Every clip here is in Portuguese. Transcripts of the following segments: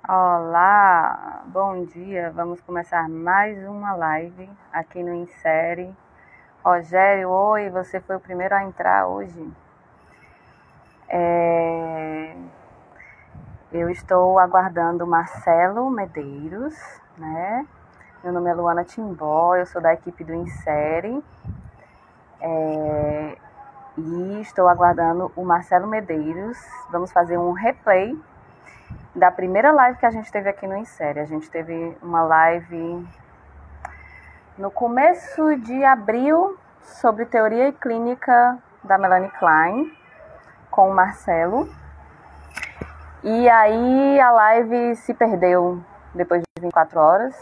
Olá, bom dia. Vamos começar mais uma live aqui no Insere. Rogério, oi, você foi o primeiro a entrar hoje. Eu estou aguardando o Marcelo Medeiros, né? Meu nome é Luana Timbó, eu sou da equipe do Insere. E estou aguardando o Marcelo Medeiros. Vamos fazer um replay da primeira live que a gente teve aqui no Insere. A gente teve uma live no começo de abril sobre teoria e clínica da Melanie Klein com o Marcelo. E aí a live se perdeu depois de 24 horas.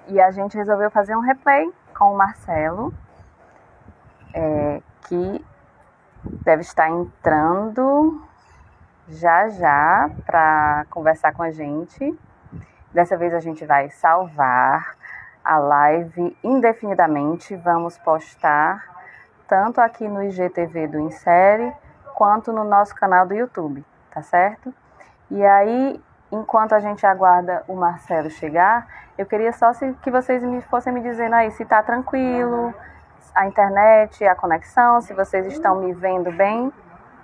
E a gente resolveu fazer um replay com o Marcelo, que deve estar entrando já para conversar com a gente. Dessa vez a gente vai salvar a live indefinidamente. Vamos postar tanto aqui no IGTV do Insere quanto no nosso canal do YouTube, tá certo? E aí, enquanto a gente aguarda o Marcelo chegar, eu queria só que vocês fossem me dizendo aí se tá tranquilo, a internet, a conexão, se vocês estão me vendo bem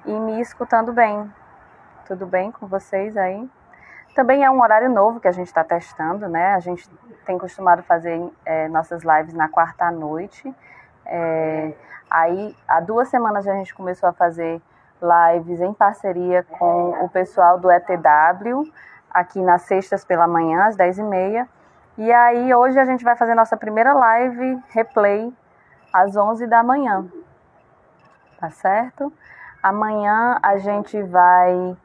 e me escutando bem. Tudo bem com vocês aí? Também é um horário novo que a gente está testando, né? A gente tem costumado fazer nossas lives na quarta à noite. Aí, há 2 semanas a gente começou a fazer lives em parceria com o pessoal do ETW, aqui nas sextas pela manhã, às 10h30. E aí, hoje a gente vai fazer nossa primeira live replay às 11 da manhã. Tá certo? Amanhã a gente vai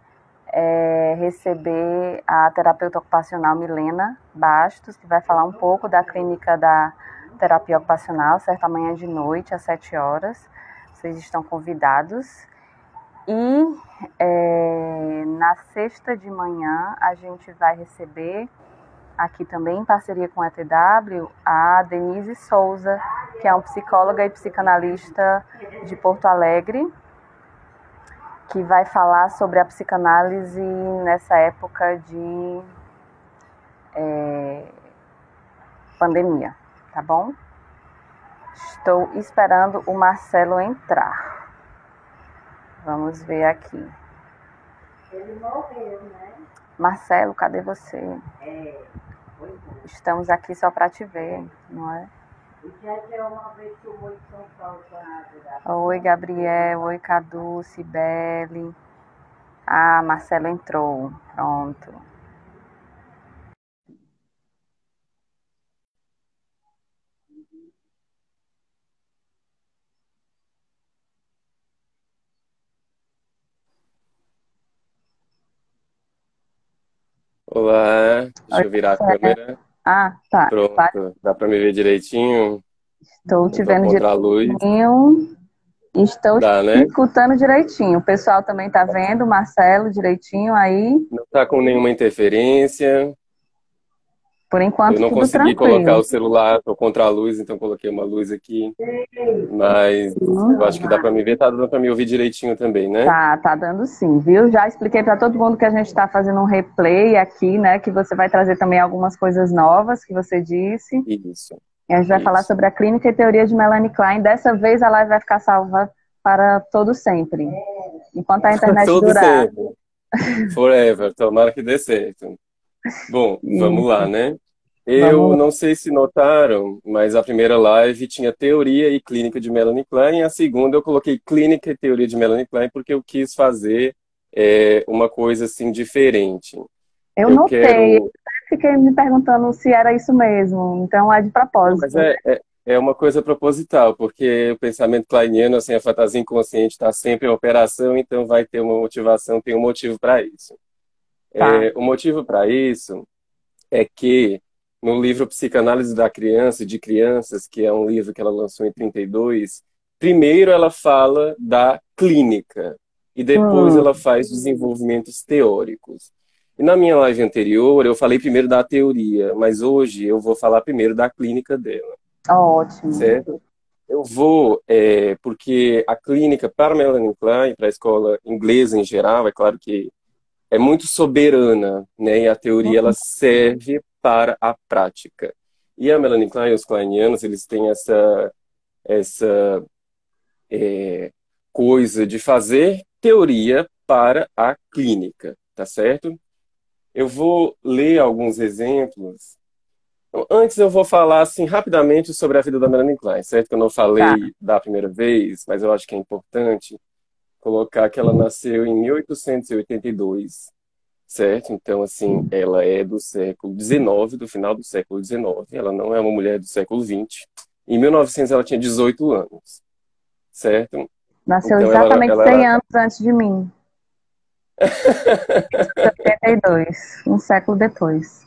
receber a terapeuta ocupacional Milena Bastos, que vai falar um pouco da clínica da terapia ocupacional, certo? Amanhã de noite, às 7 horas. Vocês estão convidados. E na sexta de manhã a gente vai receber, aqui também em parceria com a ETW, a Denise Souza, que é uma psicóloga e psicanalista de Porto Alegre, que vai falar sobre a psicanálise nessa época de pandemia, tá bom? Estou esperando o Marcelo entrar. Vamos ver aqui. Ele morreu, né? Marcelo, cadê você? Estamos aqui só para te ver, não é? Já deu uma vez que o Moito São Paulo para Oi, Gabriel. Oi, Cadu, Cibele. Ah, Marcelo entrou. Pronto. Olá, Oi, deixa eu virar a Marcelo. câmera. Ah, tá. Pronto, dá para me ver direitinho? Estou Eu te tô vendo contra a luz. direitinho. Estou te Dá, né? escutando direitinho. O pessoal também está vendo, o Marcelo direitinho aí. Não tá com nenhuma interferência. Por Eu enquanto, não tudo consegui colocar tranquilo. o celular, tô contra a luz, então coloquei uma luz aqui. Mas eu acho que dá para me ver, tá dando para me ouvir direitinho também, né? Tá dando sim, viu? Já expliquei para todo mundo que a gente está fazendo um replay aqui, né? Que você vai trazer também algumas coisas novas que você disse. Isso, E a gente vai falar isso. sobre a clínica e teoria de Melanie Klein. Dessa vez a live vai ficar salva para todo sempre, enquanto a internet Todo durar. sempre. Forever, tomara que dê certo. Bom, vamos lá, Isso. né? Vamos Eu lá. não sei se notaram, mas a primeira live tinha teoria e clínica de Melanie Klein, e a segunda eu coloquei clínica e teoria de Melanie Klein porque eu quis fazer uma coisa assim diferente. Eu Eu notei, quero. fiquei me perguntando se era isso mesmo. Então é de Não, mas propósito, né? é uma coisa proposital, porque o pensamento kleiniano, assim, a fantasia inconsciente está sempre em operação, então vai ter uma motivação, tem um motivo para isso. Tá. O motivo para isso é que no livro Psicanálise da Criança e de Crianças, que é um livro que ela lançou em 32, primeiro ela fala da clínica e depois Hum, ela faz desenvolvimentos teóricos. E na minha live anterior eu falei primeiro da teoria, mas hoje eu vou falar primeiro da clínica dela, ótimo. certo? Eu vou, porque a clínica para Melanie Klein, para a escola inglesa em geral, é claro que é muito soberana, né? E a teoria ela serve para a prática. E a Melanie Klein e os kleinianos, eles têm essa coisa de fazer teoria para a clínica, tá certo? Eu vou ler alguns exemplos. Antes eu vou falar assim rapidamente sobre a vida da Melanie Klein, certo? Que eu não Tá. falei da primeira vez, mas eu acho que é importante colocar que ela nasceu em 1882, certo? Então, assim, ela é do século XIX, do final do século XIX. Ela não é uma mulher do século XX. Em 1900 ela tinha 18 anos, certo? Nasceu Então exatamente ela 100 era anos antes de mim. 82, um século depois.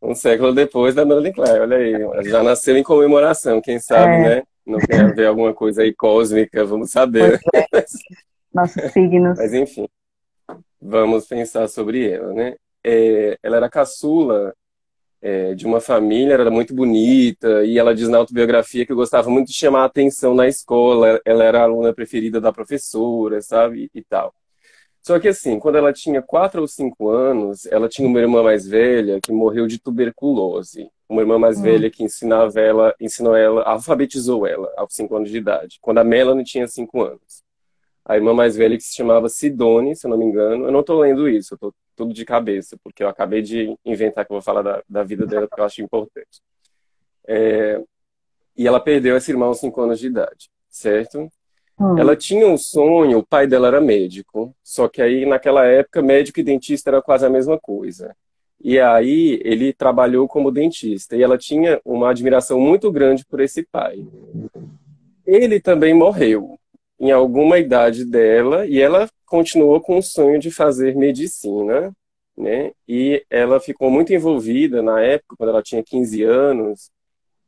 um século depois da Melanie Klein. Olha aí, ela já nasceu em comemoração, quem sabe, É, né? Não tem a ver alguma coisa aí cósmica, vamos pois saber. é, nossos signos. Mas enfim, vamos pensar sobre ela, né? Ela era caçula de uma família, era muito bonita, e ela diz na autobiografia que gostava muito de chamar a atenção na escola, ela era a aluna preferida da professora, sabe, e tal. Só que assim, quando ela tinha 4 ou 5 anos, ela tinha uma irmã mais velha que morreu de tuberculose. Uma irmã mais Hum, velha que ensinava ela, ensinou ela, alfabetizou ela aos 5 anos de idade, quando a Melanie tinha 5 anos. A irmã mais velha que se chamava Sidone, se eu não me engano. Eu não estou lendo isso, eu estou tudo de cabeça, porque eu acabei de inventar que eu vou falar da vida dela, porque eu acho importante. E ela perdeu esse irmão aos 5 anos de idade, certo? Ela hum, tinha um sonho, o pai dela era médico, só que aí naquela época médico e dentista era quase a mesma coisa. E aí ele trabalhou como dentista e ela tinha uma admiração muito grande por esse pai. Ele também morreu em alguma idade dela e ela continuou com o sonho de fazer medicina, né? E ela ficou muito envolvida na época, quando ela tinha 15 anos.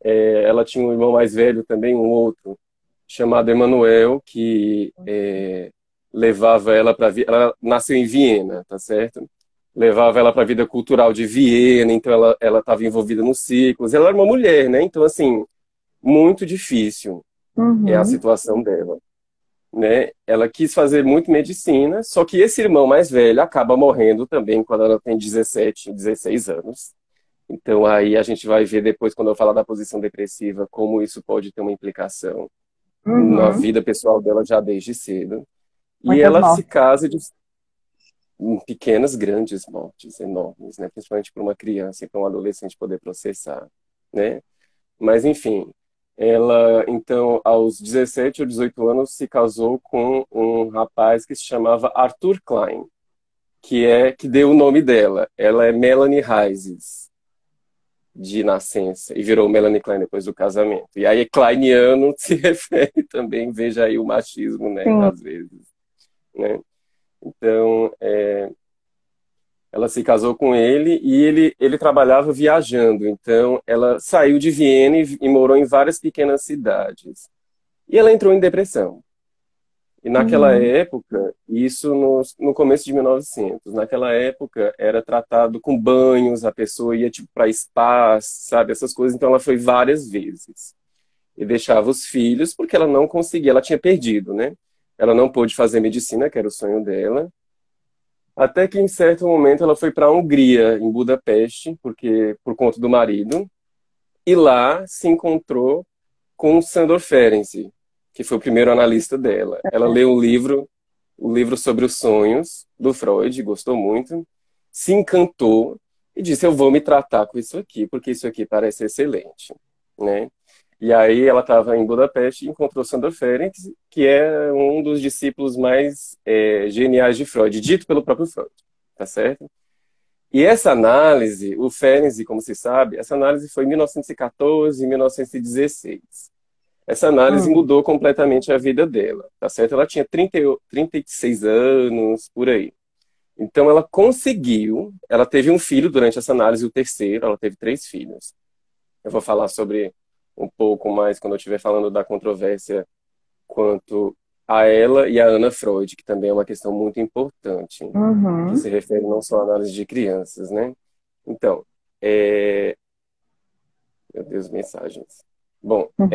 Ela tinha um irmão mais velho também, um outro, chamado Emanuel, que levava ela para... Ela nasceu em Viena, tá certo? Levava ela para a vida cultural de Viena, então ela estava envolvida nos ciclos. Ela era uma mulher, né? Então, assim, muito difícil é a uhum. situação dela, né? Ela quis fazer muito medicina, só que esse irmão mais velho acaba morrendo também quando ela tem 17, 16 anos. Então aí a gente vai ver depois, quando eu falar da posição depressiva, como isso pode ter uma implicação na Uhum. vida pessoal dela já desde cedo. E Muitas ela se mortes. casa de pequenas, grandes mortes, enormes, né? Principalmente para uma criança e para um adolescente poder processar, né? Mas enfim, ela então aos 17 ou 18 anos se casou com um rapaz que se chamava Arthur Klein, que deu o nome dela. Ela é Melanie Heises de nascença e virou Melanie Klein depois do casamento. E aí kleiniano se refere também, veja aí o machismo, né, Sim. às vezes, né? Então, ela se casou com ele e ele trabalhava viajando. Então, ela saiu de Viena e morou em várias pequenas cidades. E ela entrou em depressão. E naquela Uhum. época, isso no começo de 1900, naquela época era tratado com banhos, a pessoa ia tipo para spas, sabe, essas coisas. Então ela foi várias vezes. E deixava os filhos porque ela não conseguia, ela tinha perdido, né? Ela não pôde fazer medicina, que era o sonho dela. Até que em certo momento ela foi para a Hungria, em Budapeste, porque por conta do marido, e lá se encontrou com Sandor Ferenczi, que foi o primeiro analista dela. Ela leu o livro sobre os sonhos do Freud, gostou muito, se encantou e disse: eu vou me tratar com isso aqui, porque isso aqui parece excelente, né? E aí ela estava em Budapeste e encontrou Sandor Ferenczi, que é um dos discípulos mais geniais de Freud, dito pelo próprio Freud, tá certo? E essa análise, o Ferenczi, como se sabe, essa análise foi em 1914 e 1916. Essa análise Hum. mudou completamente a vida dela, tá certo? Ela tinha 36 anos, por aí. Então ela conseguiu, ela teve um filho durante essa análise, o terceiro, ela teve 3 filhos. Eu vou falar sobre um pouco mais quando eu estiver falando da controvérsia quanto a ela e a Ana Freud, que também é uma questão muito importante, que Uhum. se refere não só à análise de crianças, né? Então, é... meu Deus, mensagens. Bom, Uhum.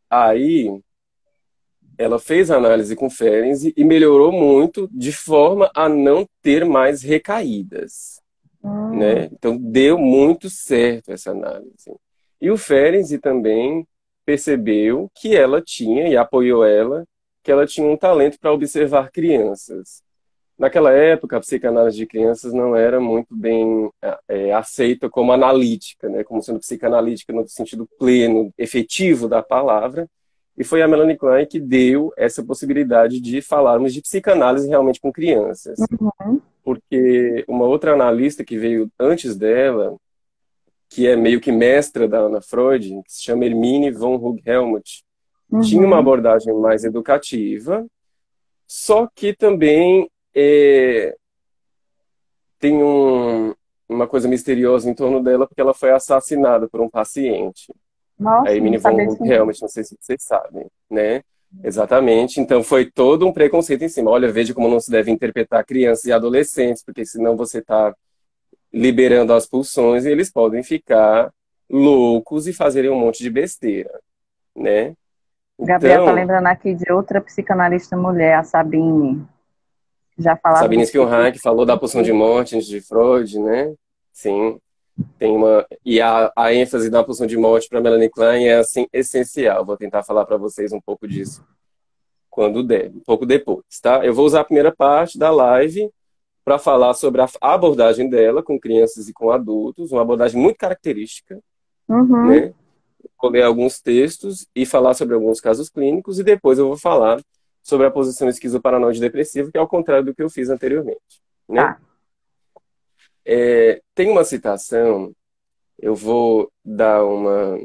aí ela fez análise com Ferenczi e melhorou muito de forma a não ter mais recaídas, né? Então deu muito certo essa análise. E o Ferenczi também percebeu que ela tinha, e apoiou ela, que ela tinha um talento para observar crianças. Naquela época, a psicanálise de crianças não era muito bem aceita como analítica, né? Como sendo psicanalítica no sentido pleno, efetivo da palavra. E foi a Melanie Klein que deu essa possibilidade de falarmos de psicanálise realmente com crianças. Porque uma outra analista que veio antes dela, que é meio que mestra da Ana Freud, que se chama Hermine von Hug-Helmuth, tinha uma abordagem mais educativa, só que também tem uma coisa misteriosa em torno dela, porque ela foi assassinada por um paciente. Nossa, A Hermine von Hug-Helmuth, não sei se vocês sabem, né? Exatamente. Então foi todo um preconceito em cima. Olha, veja como não se deve interpretar crianças e adolescentes, porque senão você está liberando as pulsões e eles podem ficar loucos e fazerem um monte de besteira, né? Gabriel tá Então, lembrando aqui de outra psicanalista mulher, a Sabine. Já falava Sabine de Spielreich falou da pulsão de morte antes de Freud, né? Sim. E a ênfase da pulsão de morte para Melanie Klein é assim essencial. Vou tentar falar para vocês um pouco disso quando der, um pouco depois, tá? Eu vou usar a primeira parte da live para falar sobre a abordagem dela com crianças e com adultos, uma abordagem muito característica, né? Vou ler alguns textos e falar sobre alguns casos clínicos, e depois eu vou falar sobre a posição esquizoparanoide depressiva, que é ao contrário do que eu fiz anteriormente, né? Tem uma citação, eu vou dar uma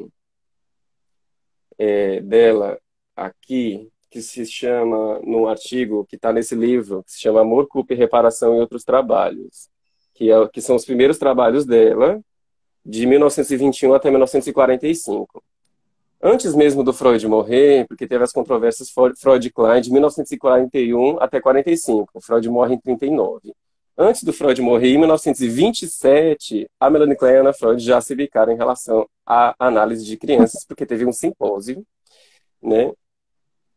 dela aqui, que se chama, num artigo que está nesse livro, que se chama Amor, Culpa e Reparação e Outros Trabalhos, que são os primeiros trabalhos dela, de 1921 até 1945. Antes mesmo do Freud morrer, porque teve as controvérsias Freud e Klein, de 1941 até 45. Freud morre em 39. Antes do Freud morrer, em 1927, a Melanie Klein e a Ana Freud já se bicaram em relação à análise de crianças, porque teve um simpósio, né?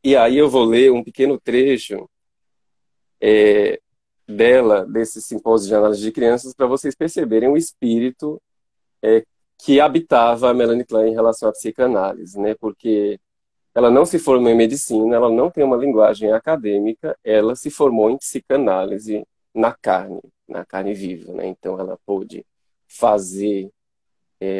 E aí eu vou ler um pequeno trecho dela, desse simpósio de análise de crianças, para vocês perceberem o espírito que habitava a Melanie Klein em relação à psicanálise, né? Porque ela não se formou em medicina, ela não tem uma linguagem acadêmica, ela se formou em psicanálise na carne viva, né? Então ela pôde fazer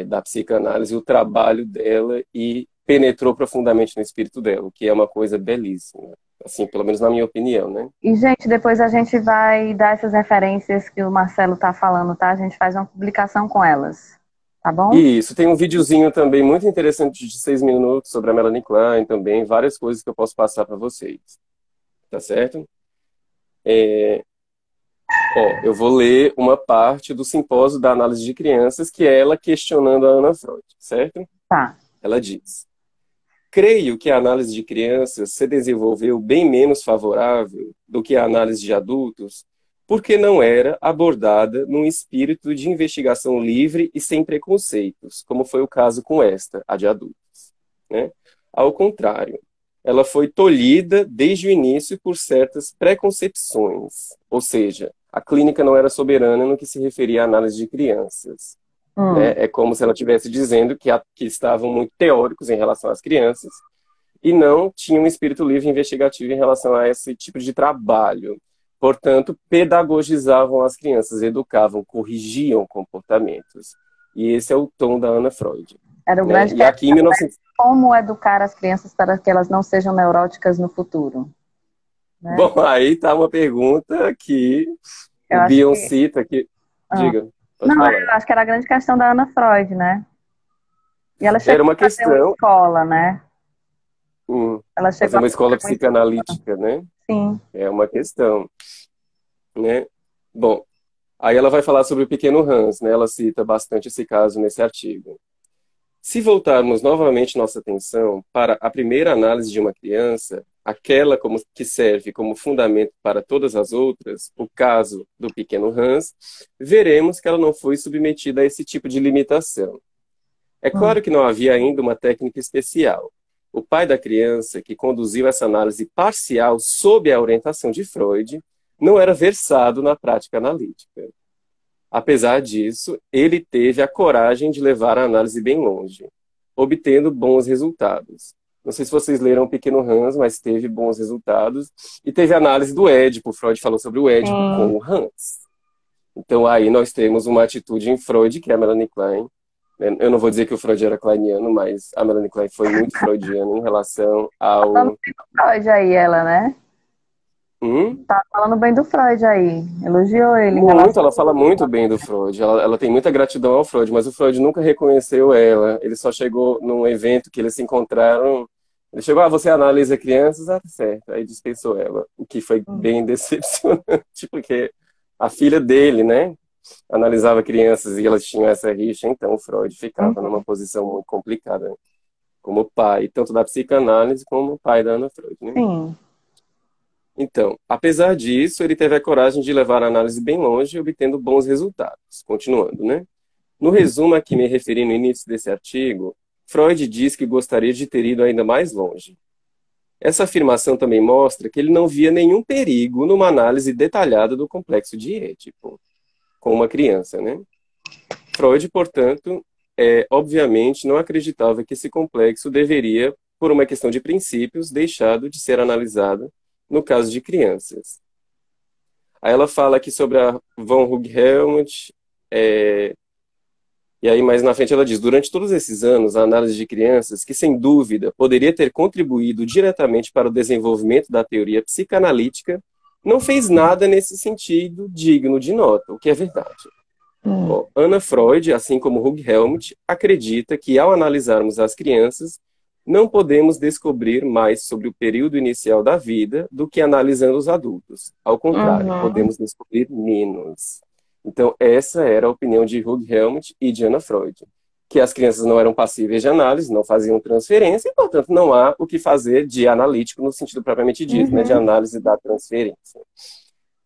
da psicanálise o trabalho dela e penetrou profundamente no espírito dela, o que é uma coisa belíssima, assim, pelo menos na minha opinião, né? E, gente, depois a gente vai dar essas referências que o Marcelo tá falando, tá? A gente faz uma publicação com elas, tá bom? Isso, tem um videozinho também muito interessante de 6 minutos sobre a Melanie Klein também, várias coisas que eu posso passar para vocês, tá certo? Eu vou ler uma parte do simpósio da análise de crianças, que é ela questionando a Ana Freud, certo? Tá. Ela diz: creio que a análise de crianças se desenvolveu bem menos favorável do que a análise de adultos, porque não era abordada num espírito de investigação livre e sem preconceitos, como foi o caso com esta, a de adultos, né? Ao contrário, ela foi tolhida desde o início por certas preconcepções, ou seja, a clínica não era soberana no que se referia à análise de crianças. Né? É como se ela estivesse dizendo que estavam muito teóricos em relação às crianças e não tinham um espírito livre e investigativo em relação a esse tipo de trabalho. Portanto, pedagogizavam as crianças, educavam, corrigiam comportamentos. E esse é o tom da Ana Freud. Era o né? grande E aqui em 1900... Como educar as crianças para que elas não sejam neuróticas no futuro? Né? Bom, aí está uma pergunta que o Bion cita que... Diga. Não, eu acho que era a grande questão da Ana Freud, né? E ela chegou era uma a fazer uma escola, né? Ela chegou fazer uma escola psicanalítica, né? Sim. É uma questão, né? Bom, aí ela vai falar sobre o pequeno Hans, né? Ela cita bastante esse caso nesse artigo. Se voltarmos novamente nossa atenção para a primeira análise de uma criança, aquela que serve como fundamento para todas as outras, o caso do pequeno Hans, veremos que ela não foi submetida a esse tipo de limitação. É claro que não havia ainda uma técnica especial. o pai da criança que conduziu essa análise parcial sob a orientação de Freud não era versado na prática analítica. Apesar disso, ele teve a coragem de levar a análise bem longe, obtendo bons resultados. Não sei se vocês leram o Pequeno Hans, mas teve bons resultados. E teve a análise do Édipo. Freud falou sobre o Édipo com o Hans. Então aí nós temos uma atitude em Freud, que é a Melanie Klein. Eu não vou dizer que o Freud era kleiniano, mas a Melanie Klein foi muito freudiana em relação ao... Falando bem do Freud aí, ela, né? Tá falando bem do Freud aí. Elogiou ele. Muito, ela fala muito bem do Freud. Ela tem muita gratidão ao Freud, mas o Freud nunca reconheceu ela. Ele só chegou num evento que eles se encontraram. Ele chegou, você analisa crianças? Ah, tá certo. Aí dispensou ela, o que foi bem decepcionante, porque a filha dele, né, analisava crianças e elas tinham essa rixa, então o Freud ficava numa posição muito complicada, né, como pai, tanto da psicanálise como pai da Ana Freud, né? Sim. Então, apesar disso, ele teve a coragem de levar a análise bem longe, obtendo bons resultados. Continuando, né? No resumo a que me referi no início desse artigo, Freud diz que gostaria de ter ido ainda mais longe. Essa afirmação também mostra que ele não via nenhum perigo numa análise detalhada do complexo de Édipo, com uma criança, né? Freud, portanto, obviamente não acreditava que esse complexo deveria, por uma questão de princípios, deixado de ser analisado no caso de crianças. Aí ela fala aqui sobre a von Hug-Helmut, e aí mais na frente ela diz, durante todos esses anos, a análise de crianças, que sem dúvida poderia ter contribuído diretamente para o desenvolvimento da teoria psicanalítica, não fez nada nesse sentido digno de nota, o que é verdade. Bom, Anna Freud, assim como Hug-Helmut, acredita que ao analisarmos as crianças, não podemos descobrir mais sobre o período inicial da vida do que analisando os adultos. Ao contrário, podemos descobrir menos. Então, essa era a opinião de Hug-Helmut e de Anna Freud, que as crianças não eram passíveis de análise, não faziam transferência, e, portanto, não há o que fazer de analítico no sentido propriamente dito, né, de análise da transferência.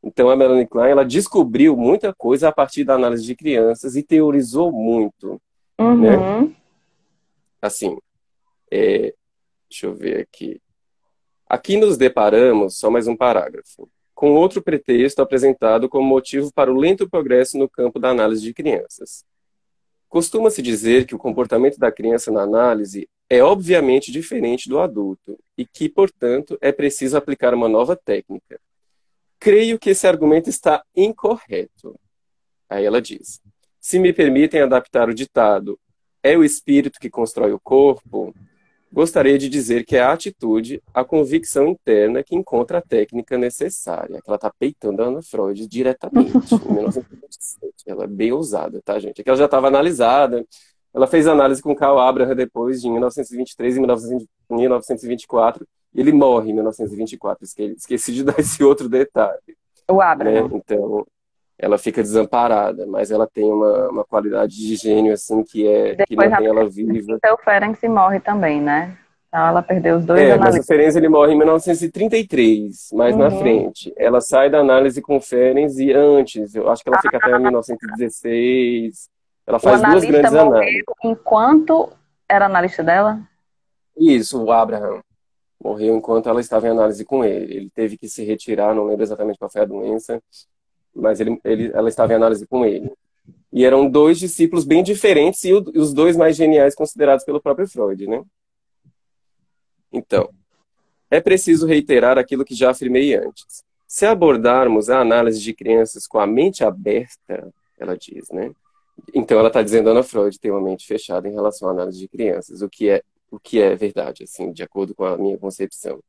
Então, a Melanie Klein, ela descobriu muita coisa a partir da análise de crianças e teorizou muito, né? Assim, deixa eu ver aqui. Aqui nos deparamos, só mais um parágrafo, com outro pretexto apresentado como motivo para o lento progresso no campo da análise de crianças. Costuma-se dizer que o comportamento da criança na análise é obviamente diferente do adulto e que, portanto, é preciso aplicar uma nova técnica. Creio que esse argumento está incorreto. Aí ela diz, se me permitem adaptar o ditado, é o espírito que constrói o corpo, gostaria de dizer que é a atitude, a convicção interna que encontra a técnica necessária. Ela está peitando a Anna Freud diretamente, em 1927. Ela é bem ousada, tá, gente? É que ela já estava analisada. Ela fez análise com Karl Abraham depois, de 1923 e 1924. E ele morre em 1924. Esqueci de dar esse outro detalhe. O Abraham. Né? Então, ela fica desamparada, mas ela tem uma qualidade de gênio, assim, que mantém ela viva. Então, o Ferenc morre também, né? Então, ela perdeu os dois mas o Ferenc, ele morre em 1933, mais na frente. Ela sai da análise com o Ferenc e antes, eu acho que ela fica até 1916. Ela faz duas grandes análises. Enquanto era analista dela? Isso, o Abraham. Morreu enquanto ela estava em análise com ele. Ele teve que se retirar, não lembro exatamente qual foi a doença, mas ela estava em análise com ele. E eram dois discípulos bem diferentes e os dois mais geniais considerados pelo próprio Freud, né? Então, é preciso reiterar aquilo que já afirmei antes. Se abordarmos a análise de crianças com a mente aberta, ela diz, né? Então ela está dizendo, Anna Freud tem uma mente fechada em relação à análise de crianças, o que é verdade, assim, de acordo com a minha concepção.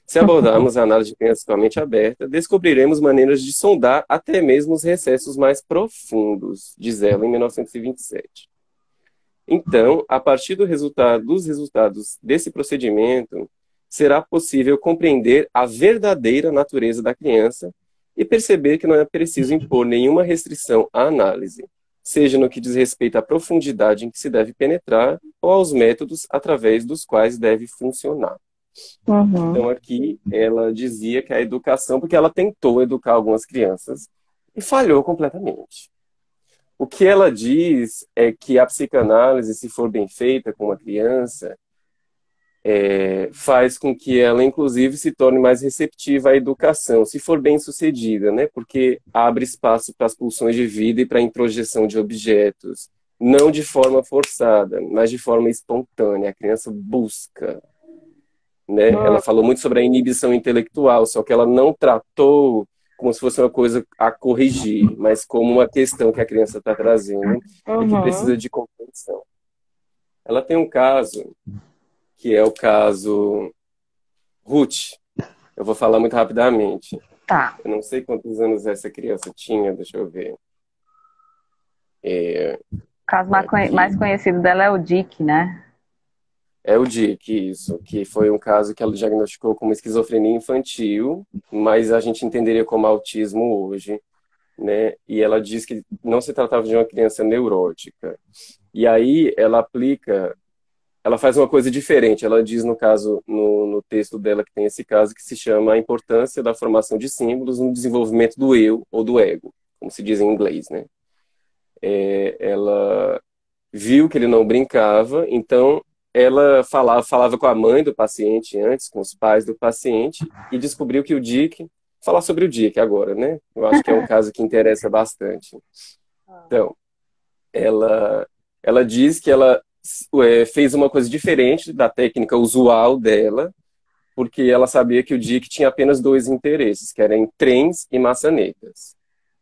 Se abordarmos a análise de crianças com a mente aberta, descobriremos maneiras de sondar até mesmo os recessos mais profundos, diz ela em 1927. Então, a partir dos resultados desse procedimento, será possível compreender a verdadeira natureza da criança e perceber que não é preciso impor nenhuma restrição à análise, seja no que diz respeito à profundidade em que se deve penetrar ou aos métodos através dos quais deve funcionar. Então aqui ela dizia que a educação, porque ela tentou educar algumas crianças e falhou completamente. O que ela diz é que a psicanálise, se for bem feita com uma criança, faz com que ela, inclusive, se torne mais receptiva à educação, se for bem sucedida, né? Porque abre espaço para as pulsões de vida e para a introjeção de objetos, não de forma forçada, mas de forma espontânea. A criança busca, né? Ela falou muito sobre a inibição intelectual, só que ela não tratou como se fosse uma coisa a corrigir, mas como uma questão que a criança está trazendo e que precisa de compreensão. Ela tem um caso, que é o caso Ruth. Eu vou falar muito rapidamente. Tá. Eu não sei quantos anos essa criança tinha, deixa eu ver. O caso mais conhecido dela é o Dick, né? É o Dick, isso, que foi um caso que ela diagnosticou como esquizofrenia infantil, mas a gente entenderia como autismo hoje, né? E ela diz que não se tratava de uma criança neurótica. E aí ela faz uma coisa diferente. Ela diz, no caso, no texto dela que tem esse caso, que se chama A Importância da Formação de Símbolos no Desenvolvimento do Eu ou do Ego, como se diz em inglês, né? Ela viu que ele não brincava, então ela falava com a mãe do paciente antes, com os pais do paciente, e descobriu que o Dick... Falar sobre o Dick agora, né? Eu acho que é um caso que interessa bastante. Então, ela diz que ela fez uma coisa diferente da técnica usual dela, porque ela sabia que o Dick tinha apenas dois interesses, que eram trens e maçanetas.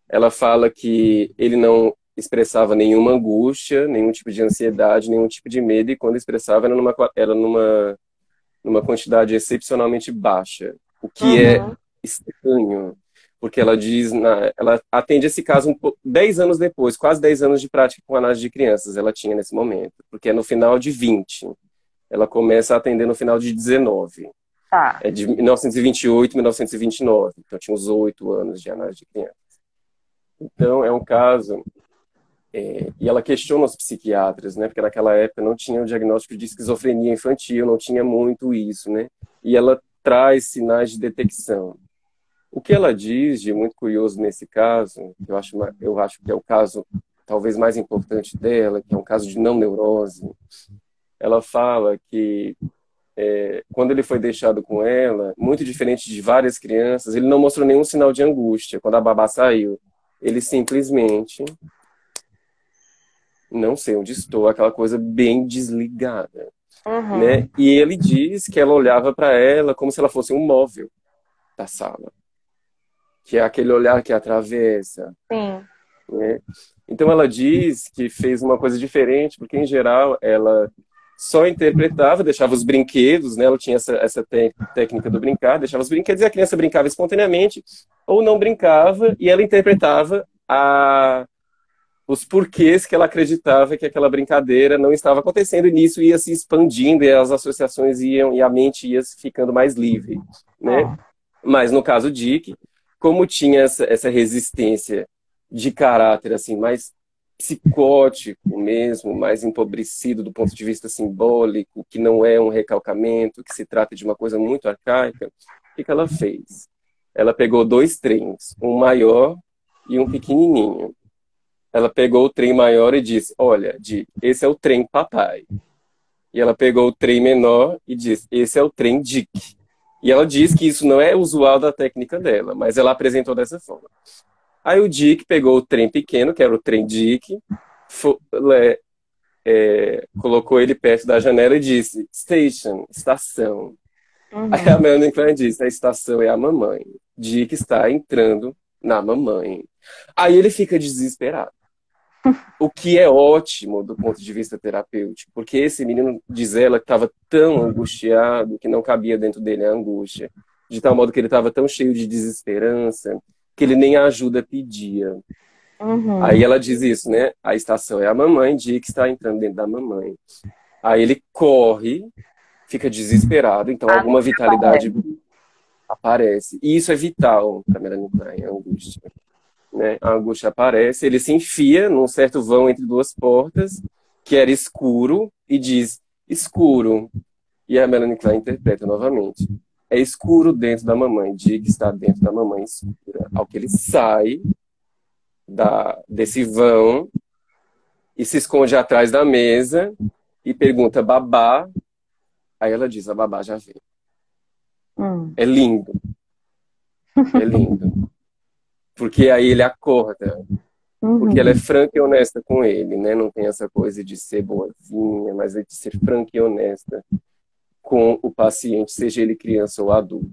Ela fala que ele não expressava nenhuma angústia, nenhum tipo de ansiedade, nenhum tipo de medo, e quando expressava era numa quantidade excepcionalmente baixa, o que é estranho, porque ela diz, ela atende esse caso 10 anos depois, quase 10 anos de prática com análise de crianças ela tinha nesse momento, porque é no final de 20. Ela começa a atender no final de 19. Tá. É de 1928, 1929. Então tinha uns 8 anos de análise de crianças. Então é um caso... e ela questiona os psiquiatras, né? Porque naquela época não tinha o diagnóstico de esquizofrenia infantil, não tinha muito isso, né? E ela traz sinais de detecção. O que ela diz de muito curioso nesse caso, eu acho que é o caso talvez mais importante dela, que é um caso de não neurose, ela fala que quando ele foi deixado com ela, muito diferente de várias crianças, ele não mostrou nenhum sinal de angústia quando a babá saiu. Ele simplesmente, não sei onde estou, aquela coisa bem desligada. Né? E ele diz que ela olhava para ela como se ela fosse um móvel da sala. Que é aquele olhar que atravessa. Sim. Né? Então ela diz que fez uma coisa diferente, porque em geral ela só interpretava, deixava os brinquedos, né? Ela tinha essa técnica do brincar, deixava os brinquedos e a criança brincava espontaneamente ou não brincava, e ela interpretava os porquês que ela acreditava que aquela brincadeira não estava acontecendo, e nisso ia se expandindo, e as associações iam, e a mente ia ficando mais livre, né? Mas no caso Dick, como tinha essa resistência de caráter assim, mais psicótico mesmo, mais empobrecido do ponto de vista simbólico, que não é um recalcamento, que se trata de uma coisa muito arcaica, o que ela fez? Ela pegou 2 trens, um maior e um pequenininho. Ela pegou o trem maior e disse, olha, Dick, esse é o trem papai. E ela pegou o trem menor e disse, esse é o trem Dick. E ela diz que isso não é usual da técnica dela, mas ela apresentou dessa forma. Aí o Dick pegou o trem pequeno, que era o trem Dick, colocou ele perto da janela e disse, station, estação. Aí a Melanie Klein disse, a estação é a mamãe. Dick está entrando na mamãe. Aí ele fica desesperado. O que é ótimo do ponto de vista terapêutico, porque esse menino, diz ela, que estava tão angustiado que não cabia dentro dele a angústia, de tal modo que ele estava tão cheio de desesperança que ele nem a ajuda pedia. Aí ela diz isso, né? A estação é a mamãe, Dick está entrando dentro da mamãe. Aí ele corre, fica desesperado, então alguma vitalidade aparece. E isso é vital para Melanie Klein, a angústia. Né? A angústia aparece, ele se enfia num certo vão entre 2 portas, que era escuro, e diz, escuro. E a Melanie Klein interpreta novamente. É escuro dentro da mamãe, Dick está dentro da mamãe escura. Ao que ele sai desse vão e se esconde atrás da mesa e pergunta, babá. Aí ela diz, a babá já vem. Hum. É lindo, é lindo. Porque aí ele acorda, porque ela é Uhum. franca e honesta com ele, né? Não tem essa coisa de ser boazinha, mas é de ser franca e honesta com o paciente, seja ele criança ou adulto.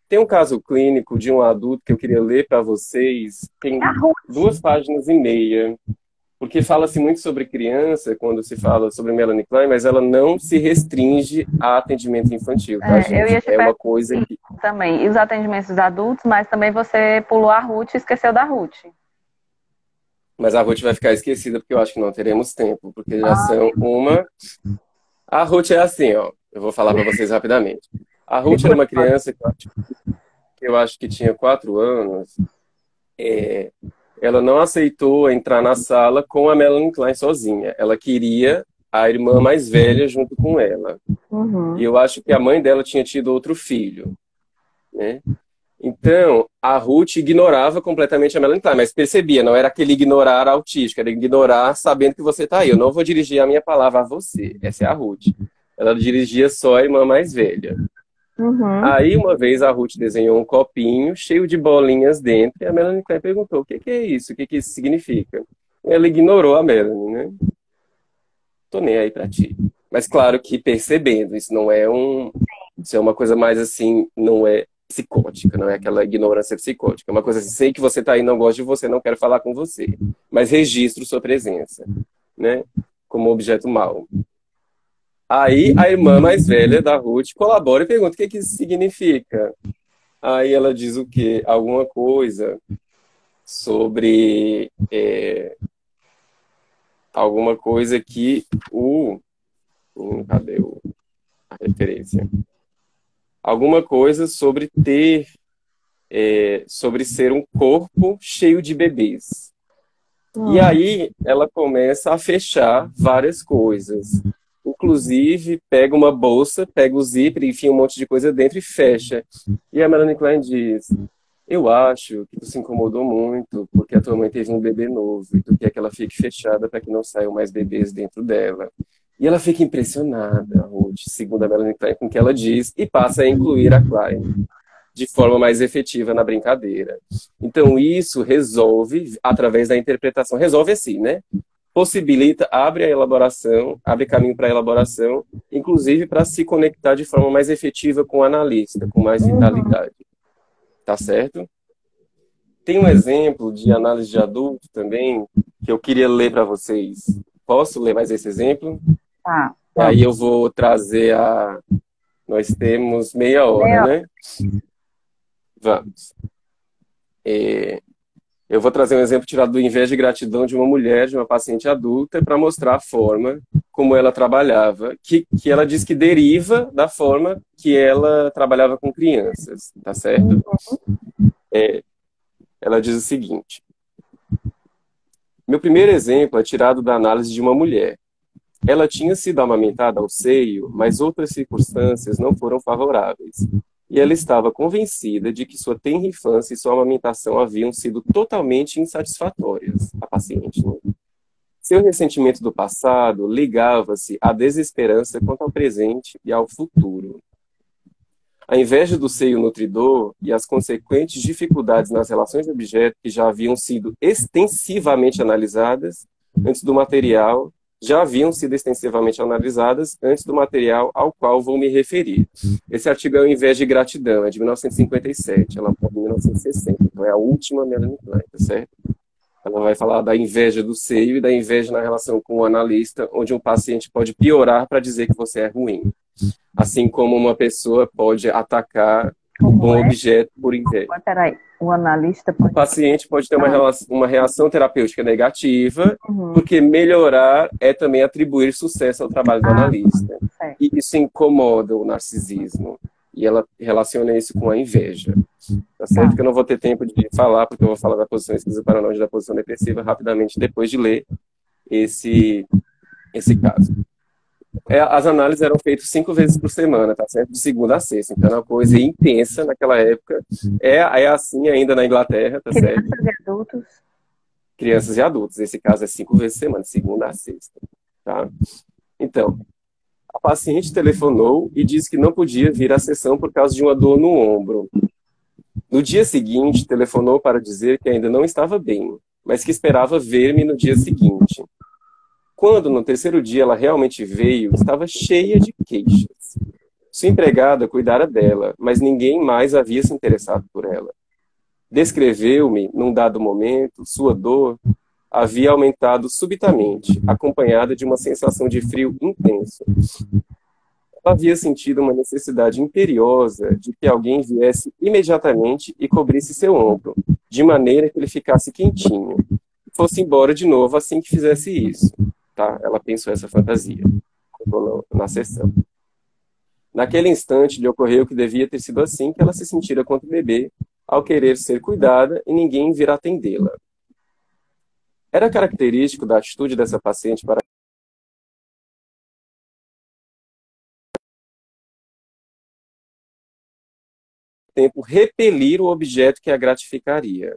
Tem um caso clínico de um adulto que eu queria ler para vocês, É a tem Ruth. 2 páginas e meia, porque fala-se muito sobre criança quando se fala sobre Melanie Klein, mas ela não se restringe a atendimento infantil, tá, Eu gente? ia te É uma perguntar coisa que... também. E os atendimentos adultos, mas também você pulou a Ruth e esqueceu da Ruth. Mas a Ruth vai ficar esquecida porque eu acho que não teremos tempo, porque já Ah, são uma... A Ruth é assim, ó, eu vou falar para vocês rapidamente. A Ruth era depois uma pode. criança que eu acho que tinha 4 anos. Ela não aceitou entrar na sala com a Melanie Klein sozinha. Ela queria a irmã mais velha junto com ela. E Uhum. eu acho que a mãe dela tinha tido outro filho, né? Então, a Ruth ignorava completamente a Melanie Klein, mas percebia, não era aquele ignorar autístico, era ignorar sabendo que você está aí. Eu não vou dirigir a minha palavra a você. Essa é a Ruth. Ela dirigia só a irmã mais velha. Uhum. Aí, uma vez, a Ruth desenhou um copinho cheio de bolinhas dentro, e a Melanie Klein perguntou, o que que é isso? O que que isso significa? Ela ignorou a Melanie, né? Tô nem aí pra ti. Mas claro que percebendo, isso é uma coisa mais assim, não é psicótica, não é aquela ignorância psicótica. É uma coisa assim, sei que você tá aí, não gosto de você, não quero falar com você. Mas registro sua presença, né? Como objeto mau. Aí a irmã mais velha da Ruth colabora e pergunta o que que isso significa. Aí ela diz o quê? Alguma coisa sobre alguma coisa que cadê a referência? Alguma coisa sobre sobre ser um corpo cheio de bebês. E Hum. aí ela começa a fechar várias coisas. Inclusive, pega uma bolsa, pega o zíper, enfia um monte de coisa dentro e fecha. E a Melanie Klein diz, eu acho que tu se incomodou muito porque a tua mãe teve um bebê novo e tu quer que ela fique fechada para que não saiam mais bebês dentro dela. E ela fica impressionada, Ruth, segundo a Melanie Klein, com o que ela diz, e passa a incluir a Klein de forma mais efetiva na brincadeira. Então, isso resolve, através da interpretação, resolve assim, né? Possibilita, abre a elaboração, abre caminho para a elaboração, inclusive para se conectar de forma mais efetiva com o analista, com mais Uhum. vitalidade. Tá certo? Tem um exemplo de análise de adulto também, que eu queria ler para vocês. Posso ler mais esse exemplo? Tá, Aí vamos. eu vou trazer a... Nós temos meia hora, Meia hora. né? Vamos. Eu vou trazer um exemplo tirado do Inveja e Gratidão de uma mulher, de uma paciente adulta, para mostrar a forma como ela trabalhava, que ela diz que deriva da forma que ela trabalhava com crianças, tá certo? Ela diz o seguinte: meu primeiro exemplo é tirado da análise de uma mulher. Ela tinha sido amamentada ao seio, mas outras circunstâncias não foram favoráveis. E ela estava convencida de que sua tenra infância e sua amamentação haviam sido totalmente insatisfatórias, a paciente, né? Seu ressentimento do passado ligava-se à desesperança quanto ao presente e ao futuro. A inveja do seio nutridor e as consequentes dificuldades nas relações de objeto que já haviam sido extensivamente analisadas antes do material ao qual vou me referir. Esse artigo é o Inveja e Gratidão, é de 1957, ela morre em 1960, então é a última Melanie Klein, tá certo? Ela vai falar da inveja do seio e da inveja na relação com o analista, onde um paciente pode piorar para dizer que você é ruim. Assim como uma pessoa pode atacar o Como bom é? objeto por inveja. Mas peraí, o analista O pode. paciente pode ter Ah, uma reação terapêutica negativa, uhum. porque melhorar é também atribuir sucesso ao trabalho do Ah, analista. certo. E isso incomoda o narcisismo. E ela relaciona isso com a inveja. Tá certo? Tá. Que eu não vou ter tempo de falar, porque eu vou falar da posição esquizoparanoide e da posição depressiva rapidamente depois de ler esse caso. As análises eram feitas 5 vezes por semana, tá certo? De segunda a sexta. Então, é uma coisa intensa naquela época. É assim ainda na Inglaterra, tá certo? Crianças e adultos. Crianças e adultos. Esse caso é 5 vezes por semana, de segunda a sexta. Tá? Então, A paciente telefonou e disse que não podia vir à sessão por causa de uma dor no ombro. No dia seguinte, telefonou para dizer que ainda não estava bem, mas que esperava ver-me no dia seguinte. Quando, no terceiro dia, ela realmente veio, estava cheia de queixas. Sua empregada cuidara dela, mas ninguém mais havia se interessado por ela. Descreveu-me, num dado momento, sua dor havia aumentado subitamente, acompanhada de uma sensação de frio intenso. Ela havia sentido uma necessidade imperiosa de que alguém viesse imediatamente e cobrisse seu ombro, de maneira que ele ficasse quentinho, e fosse embora de novo assim que fizesse isso. Tá? Ela pensou essa fantasia na sessão. Naquele instante, lhe ocorreu que devia ter sido assim que ela se sentira quanto bebê, ao querer ser cuidada e ninguém vir atendê-la. Era característico da atitude dessa paciente para tempo repelir o objeto que a gratificaria.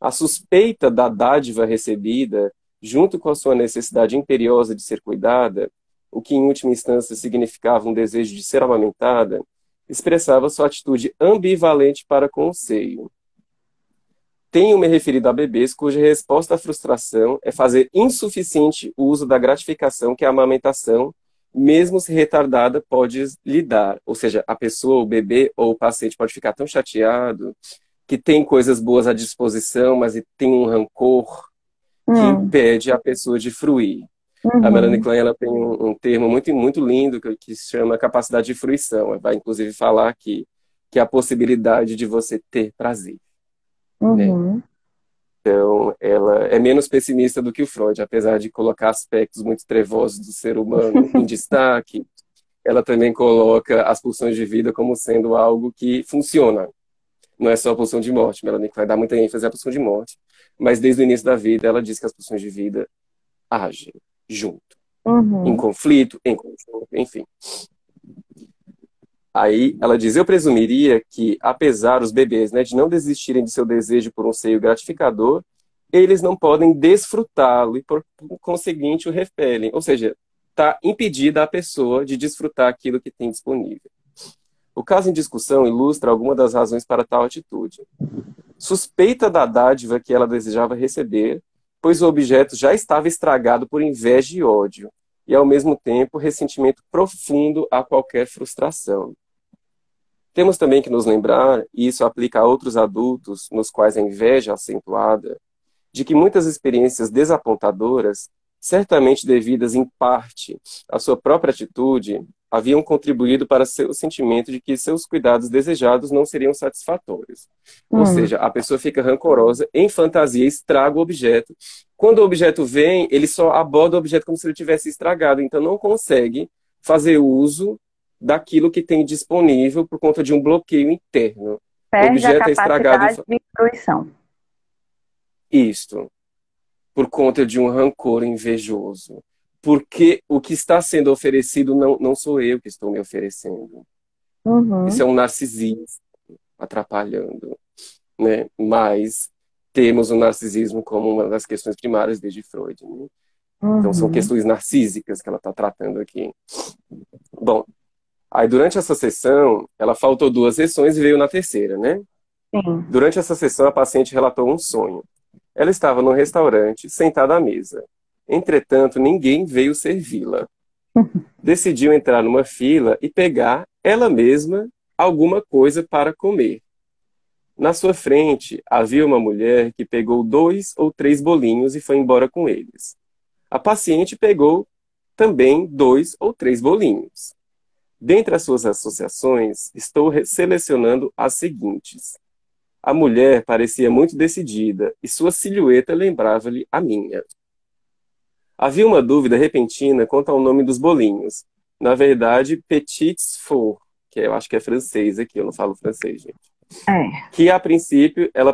A suspeita da dádiva recebida, junto com a sua necessidade imperiosa de ser cuidada, o que em última instância significava um desejo de ser amamentada, expressava sua atitude ambivalente para com o seio. Tenho me referido a bebês cuja resposta à frustração é fazer insuficiente uso da gratificação que a amamentação, mesmo se retardada, pode lhe dar. Ou seja, a pessoa, o bebê ou o paciente pode ficar tão chateado que tem coisas boas à disposição, mas tem um rancor que impede a pessoa de fruir. A Melanie Klein ela tem um termo muito, muito lindo que se chama capacidade de fruição. Ela vai, inclusive, falar aqui que é a possibilidade de você ter prazer. Né? Então, ela é menos pessimista do que o Freud, apesar de colocar aspectos muito trevosos do ser humano em destaque. Ela também coloca as pulsões de vida como sendo algo que funciona. Não é só a pulsão de morte. Melanie Klein dá muita ênfase à pulsão de morte, mas desde o início da vida ela diz que as pulsões de vida agem junto, em conflito, em conjunto, enfim. Aí ela diz, eu presumiria que, apesar os bebês, né, de não desistirem de seu desejo por um seio gratificador, eles não podem desfrutá-lo e, por conseguinte, o repelem. Ou seja, está impedida a pessoa de desfrutar aquilo que tem disponível. O caso em discussão ilustra alguma das razões para tal atitude. Suspeita da dádiva que ela desejava receber, pois o objeto já estava estragado por inveja e ódio, e, ao mesmo tempo, ressentimento profundo a qualquer frustração. Temos também que nos lembrar, e isso aplica a outros adultos, nos quais a inveja é acentuada, de que muitas experiências desapontadoras, certamente devidas em parte à sua própria atitude, haviam contribuído para o sentimento de que seus cuidados desejados não seriam satisfatórios. Ou seja, a pessoa fica rancorosa, em fantasia, estraga o objeto. Quando o objeto vem, ele só aborda o objeto como se ele tivesse estragado, então não consegue fazer uso daquilo que tem disponível por conta de um bloqueio interno. Perde o objeto a é estragado. de fruição. Isto. Por conta de um rancor invejoso. Porque o que está sendo oferecido não sou eu que estou me oferecendo. Isso é um narcisismo atrapalhando. Né? Mas temos o narcisismo como uma das questões primárias desde Freud. Né? Então são questões narcísicas que ela está tratando aqui. Bom, aí durante essa sessão, ela faltou 2 sessões e veio na terceira, né? Sim. Durante essa sessão, a paciente relatou um sonho. Ela estava num restaurante, sentada à mesa. Entretanto, ninguém veio servi-la. Decidiu entrar numa fila e pegar, ela mesma, alguma coisa para comer. Na sua frente, havia uma mulher que pegou 2 ou 3 bolinhos e foi embora com eles. A paciente pegou também 2 ou 3 bolinhos. Dentre as suas associações, estou selecionando as seguintes. A mulher parecia muito decidida e sua silhueta lembrava-lhe a minha. Havia uma dúvida repentina quanto ao nome dos bolinhos. Na verdade, petits fours, que eu acho que é francês aqui, eu não falo francês, gente. Que, a princípio, ela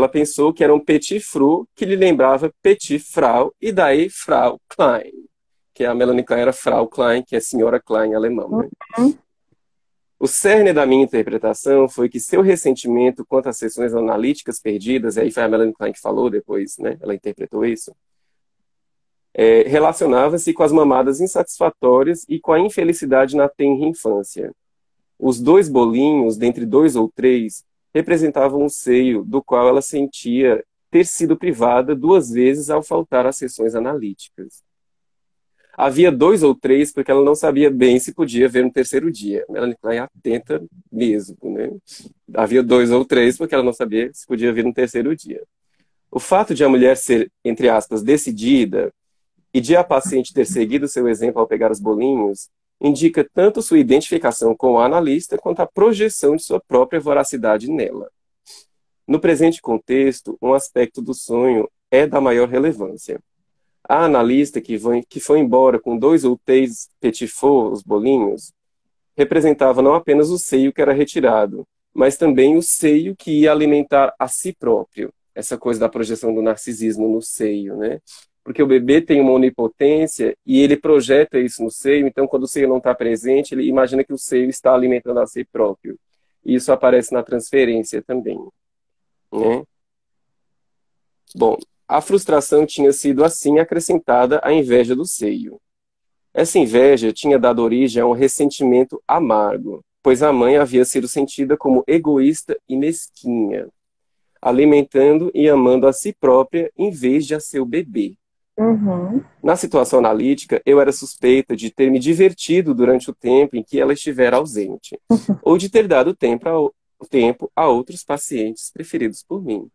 pensou que era um petit fru, que lhe lembrava petit frau, e daí Frau Klein, que a Melanie Klein era Frau Klein, que é senhora Klein alemã. Né? O cerne da minha interpretação foi que seu ressentimento quanto às sessões analíticas perdidas, e aí foi a Melanie Klein que falou depois, né? Ela interpretou isso, relacionava-se com as mamadas insatisfatórias e com a infelicidade na tenra infância. Os 2 bolinhos, dentre 2 ou 3, representavam o seio do qual ela sentia ter sido privada 2 vezes ao faltar às sessões analíticas. Havia 2 ou 3 porque ela não sabia bem se podia ver no terceiro dia. Melanie Klein é atenta mesmo, né? Havia 2 ou 3 porque ela não sabia se podia ver no terceiro dia. O fato de a mulher ser, entre aspas, decidida e de a paciente ter seguido seu exemplo ao pegar os bolinhos indica tanto sua identificação com o analista quanto a projeção de sua própria voracidade nela. No presente contexto, um aspecto do sonho é da maior relevância. A analista que foi embora com 2 ou 3 petit fours, os bolinhos, representava não apenas o seio que era retirado, mas também o seio que ia alimentar a si próprio. Essa coisa da projeção do narcisismo no seio, né? Porque o bebê tem uma onipotência e ele projeta isso no seio, então quando o seio não está presente, ele imagina que o seio está alimentando a si próprio. E isso aparece na transferência também, né? Bom, a frustração tinha sido assim acrescentada à inveja do seio. Essa inveja tinha dado origem a um ressentimento amargo, pois a mãe havia sido sentida como egoísta e mesquinha, alimentando e amando a si própria em vez de a seu bebê. Uhum. Na situação analítica, eu era suspeita de ter me divertido durante o tempo em que ela estivera ausente, ou de ter dado tempo a outros pacientes preferidos por mim.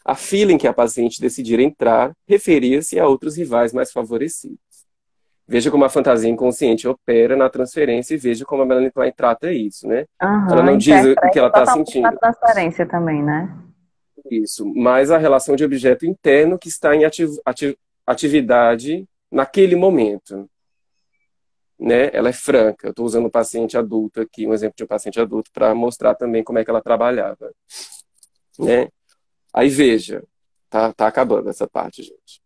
A fila em que a paciente decidira entrar referia-se a outros rivais mais favorecidos. Veja como a fantasia inconsciente opera na transferência e veja como a Melanie Klein trata isso, né? Uhum. Ela não diz o que ela está sentindo. Na transferência também, né? Isso, mas a relação de objeto interno que está em atividade naquele momento, né? Ela é franca. Eu estou usando um paciente adulto aqui, um exemplo de um paciente adulto, para mostrar também como é que ela trabalhava, né? Aí veja, tá acabando essa parte, gente.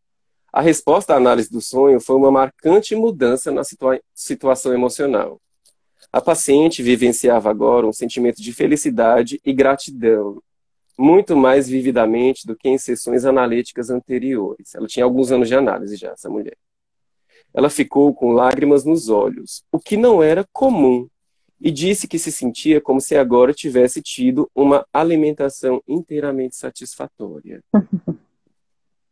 A resposta à análise do sonho foi uma marcante mudança na situação emocional. A paciente vivenciava agora um sentimento de felicidade e gratidão, muito mais vividamente do que em sessões analíticas anteriores. Ela tinha alguns anos de análise já, essa mulher. Ela ficou com lágrimas nos olhos, o que não era comum, e disse que se sentia como se agora tivesse tido uma alimentação inteiramente satisfatória.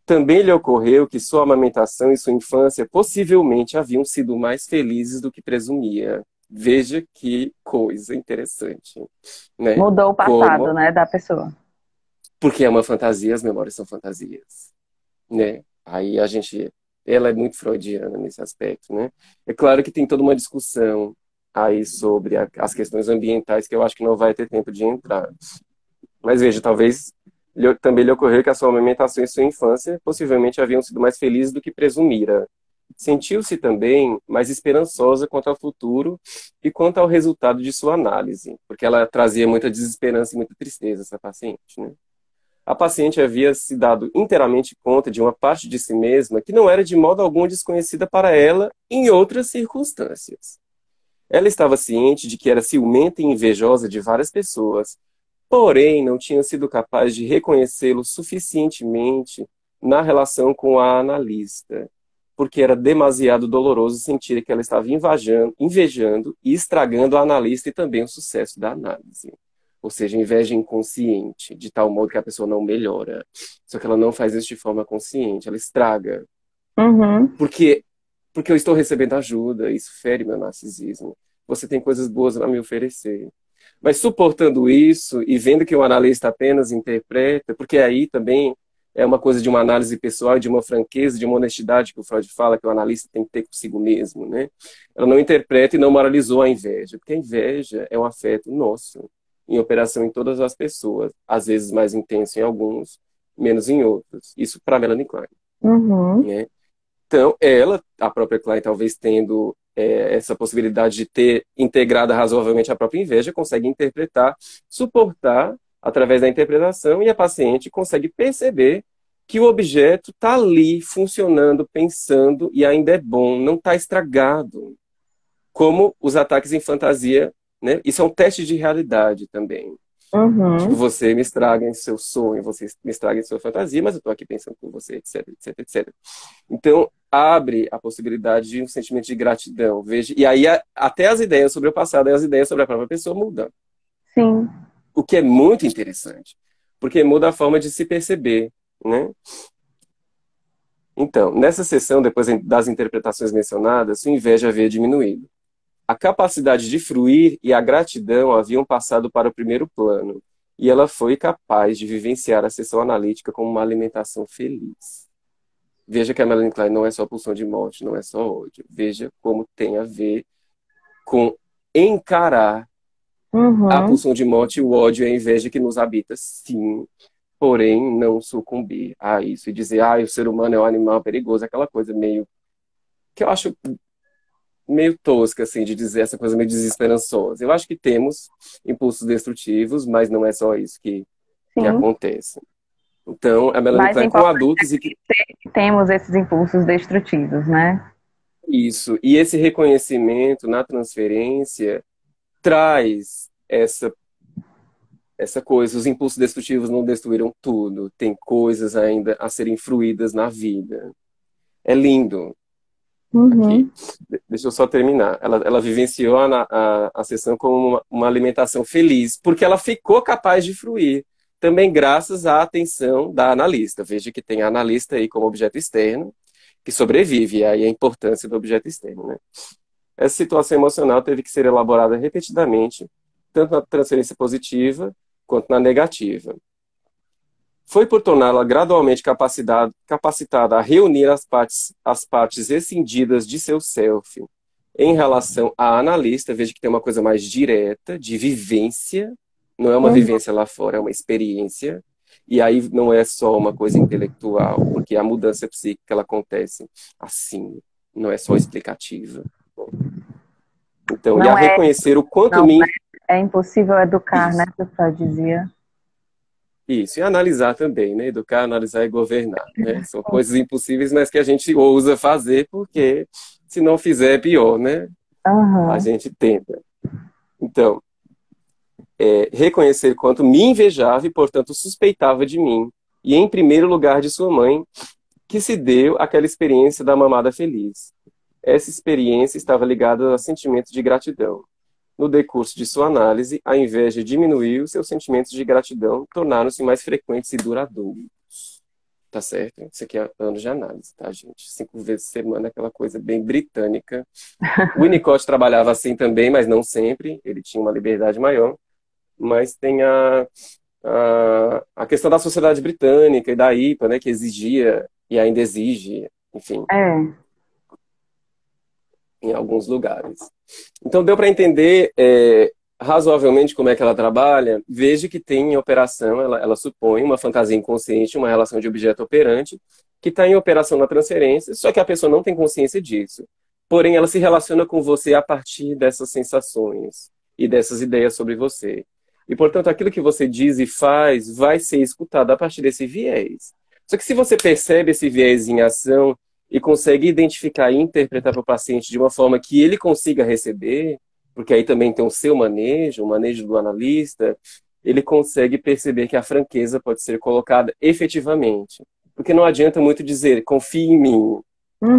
Também lhe ocorreu que sua amamentação e sua infância possivelmente haviam sido mais felizes do que presumia. Veja que coisa interessante, né? Mudou o passado, né, da pessoa. Porque é uma fantasia, as memórias são fantasias, né? Aí ela é muito freudiana nesse aspecto, né? É claro que tem toda uma discussão aí sobre as questões ambientais que eu acho que não vai ter tempo de entrar. Mas veja, talvez também lhe ocorreu que a sua amamentação e sua infância possivelmente haviam sido mais felizes do que presumira. Sentiu-se também mais esperançosa quanto ao futuro e quanto ao resultado de sua análise, porque ela trazia muita desesperança e muita tristeza, essa paciente, né? A paciente havia se dado inteiramente conta de uma parte de si mesma que não era de modo algum desconhecida para ela em outras circunstâncias. Ela estava ciente de que era ciumenta e invejosa de várias pessoas, porém não tinha sido capaz de reconhecê-lo suficientemente na relação com a analista, porque era demasiado doloroso sentir que ela estava invejando e estragando a analista e também o sucesso da análise. Ou seja, inveja inconsciente, de tal modo que a pessoa não melhora. Só que ela não faz isso de forma consciente, ela estraga. Uhum. Porque eu estou recebendo ajuda, isso fere meu narcisismo. Você tem coisas boas a me oferecer. Mas suportando isso e vendo que o analista apenas interpreta, porque aí também é uma coisa de uma análise pessoal, de uma franqueza, de uma honestidade que o Freud fala que o analista tem que ter consigo mesmo, né? Ela não interpreta e não moralizou a inveja, porque a inveja é um afeto nosso, em operação em todas as pessoas, às vezes mais intenso em alguns, menos em outros. Isso para Melanie Klein. Uhum. Né? Então, ela, a própria Klein, talvez tendo essa possibilidade de ter integrado razoavelmente a própria inveja, consegue interpretar, suportar através da interpretação, e a paciente consegue perceber que o objeto está ali, funcionando, pensando, e ainda é bom, não está estragado. Como os ataques em fantasia, né? Isso é um teste de realidade também. Uhum. Tipo, você me estraga em seu sonho, você me estraga em sua fantasia, mas eu estou aqui pensando com você, etc, etc, etc. Então, abre a possibilidade de um sentimento de gratidão. Veja, e aí até as ideias sobre o passado e as ideias sobre a própria pessoa mudam. Sim. O que é muito interessante, porque muda a forma de se perceber, né? Então, nessa sessão, depois das interpretações mencionadas, sua inveja havia diminuído. A capacidade de fruir e a gratidão haviam passado para o primeiro plano, e ela foi capaz de vivenciar a sessão analítica como uma alimentação feliz. Veja que a Melanie Klein não é só pulsão de morte, não é só ódio. Veja como tem a ver com encarar a Uhum. pulsão de morte e o ódio e a inveja que nos habita, sim, porém não sucumbir a isso e dizer, o ser humano é um animal perigoso, aquela coisa meio que eu acho meio tosca, assim, de dizer essa coisa meio desesperançosa. Eu acho que temos impulsos destrutivos, mas não é só isso que Sim. acontece. Então, a Melanie Mais Klein com importante adultos e que é que temos esses impulsos destrutivos, né? isso, e esse reconhecimento na transferência traz essa coisa, os impulsos destrutivos não destruíram tudo, tem coisas ainda a serem fruídas na vida. É lindo. Aqui. Uhum. Deixa eu só terminar. Ela vivenciou a sessão como uma alimentação feliz, porque ela ficou capaz de fruir, também graças à atenção da analista. Veja que tem a analista aí como objeto externo, que sobrevive, e aí a importância do objeto externo, né? Essa situação emocional teve que ser elaborada repetidamente, tanto na transferência positiva quanto na negativa. Foi por torná-la gradualmente capacitada a reunir as partes escindidas de seu self em relação à analista. Veja que tem uma coisa mais direta, de vivência, não é uma Uhum. vivência lá fora, é uma experiência. E aí não é só uma coisa intelectual, porque a mudança psíquica ela acontece assim, não é só explicativa. Então, e a Não é, reconhecer o quanto não, né? me... É impossível educar, né? Isso. Que o pessoal dizia. Isso, e analisar também, né? Educar, analisar e governar, né? São coisas impossíveis, mas que a gente ousa fazer, porque se não fizer é pior, né? A Aham. gente tenta. Então, reconhecer quanto me invejava e, portanto, suspeitava de mim, e em primeiro lugar de sua mãe, que se deu aquela experiência da mamada feliz. Essa experiência estava ligada a sentimentos de gratidão. No decurso de sua análise, a inveja diminuiu, seus sentimentos de gratidão tornaram-se mais frequentes e duradouros. Tá certo? Isso aqui é anos de análise, tá, gente? 5 vezes por semana, aquela coisa bem britânica. O Winnicott trabalhava assim também, mas não sempre. Ele tinha uma liberdade maior. Mas tem a questão da sociedade britânica e da IPA, né, que exigia e ainda exige, enfim, É. em alguns lugares. Então, deu para entender razoavelmente como é que ela trabalha. Veja que tem em operação, ela supõe uma fantasia inconsciente, uma relação de objeto operante, que está em operação na transferência, só que a pessoa não tem consciência disso. Porém, ela se relaciona com você a partir dessas sensações e dessas ideias sobre você. E, portanto, aquilo que você diz e faz vai ser escutado a partir desse viés. Só que se você percebe esse viés em ação e consegue identificar e interpretar para o paciente de uma forma que ele consiga receber, porque aí também tem o seu manejo, o manejo do analista, ele consegue perceber que a franqueza pode ser colocada efetivamente. Porque não adianta muito dizer, confie em mim.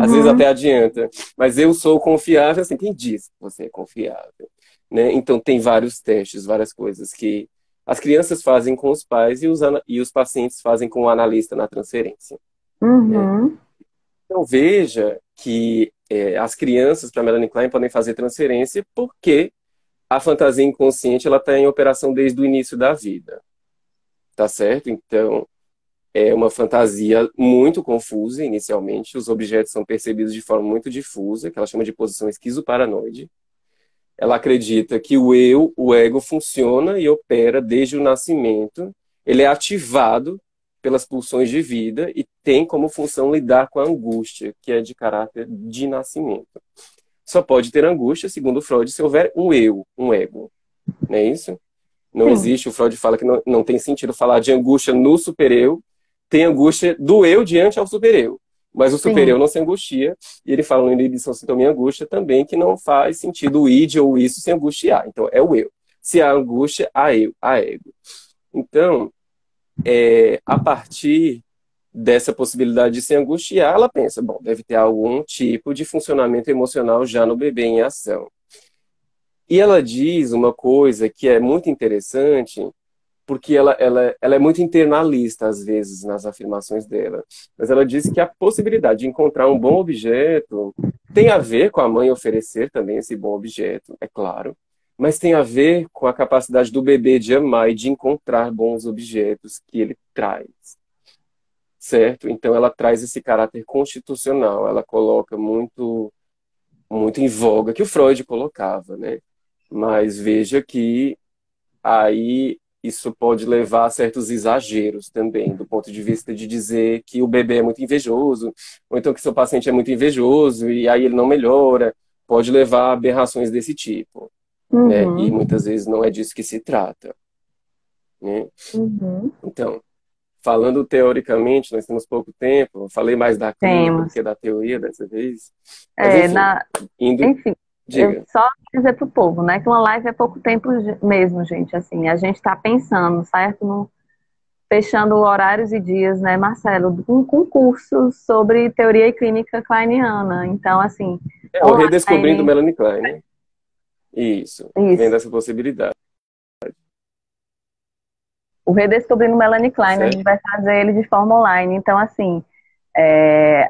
Às vezes Uhum. até adianta, mas eu sou confiável, assim, quem diz que você é confiável? Né? Então tem vários testes, várias coisas que as crianças fazem com os pais e os pacientes fazem com o analista na transferência. Né? Uhum. Então veja que as crianças para Melanie Klein podem fazer transferência porque a fantasia inconsciente ela está em operação desde o início da vida, tá certo? Então é uma fantasia muito confusa inicialmente, os objetos são percebidos de forma muito difusa, que ela chama de posição esquizoparanoide. Ela acredita que o eu, o ego, funciona e opera desde o nascimento. Ele é ativado pelas pulsões de vida e tem como função lidar com a angústia, que é de caráter de nascimento. Só pode ter angústia, segundo Freud, se houver um eu, um ego. Não é isso? Não Sim. existe, o Freud fala que não tem sentido falar de angústia no supereu, tem angústia do eu diante ao supereu. Mas o Sim. supereu não se angustia, e ele fala no Inibição, Sintoma e Angústia também que não faz sentido o id ou isso se angustiar. Então, é o eu. Se há angústia, há eu, há ego. Então, a partir dessa possibilidade de se angustiar, ela pensa, bom, deve ter algum tipo de funcionamento emocional já no bebê em ação. E ela diz uma coisa que é muito interessante, porque ela é muito internalista, às vezes, nas afirmações dela. Mas ela diz que a possibilidade de encontrar um bom objeto tem a ver com a mãe oferecer também esse bom objeto, é claro, mas tem a ver com a capacidade do bebê de amar e de encontrar bons objetos que ele traz, certo? Então ela traz esse caráter constitucional, ela coloca muito, muito em voga, que o Freud colocava, né? Mas veja que aí isso pode levar a certos exageros também, do ponto de vista de dizer que o bebê é muito invejoso, ou então que seu paciente é muito invejoso e aí ele não melhora, pode levar a aberrações desse tipo, né? E Uhum, muitas vezes não é disso que se trata, né? uhum. Então, falando teoricamente, nós temos pouco tempo, eu falei mais da clínica do Temos. que da teoria dessa vez, mas É, enfim, indo, enfim, eu diga. só dizer pro povo, né, que uma live é pouco tempo mesmo, gente, assim, a gente está pensando, certo? Fechando horários e dias, né, Marcelo, com cursos sobre teoria e clínica kleiniana. Então, assim, É o redescobrindo online, Melanie Klein, né? Isso, vendo isso. essa possibilidade, O Redescobrindo Melanie tá Klein, a gente certo? vai fazer ele de forma online. Então, assim, é,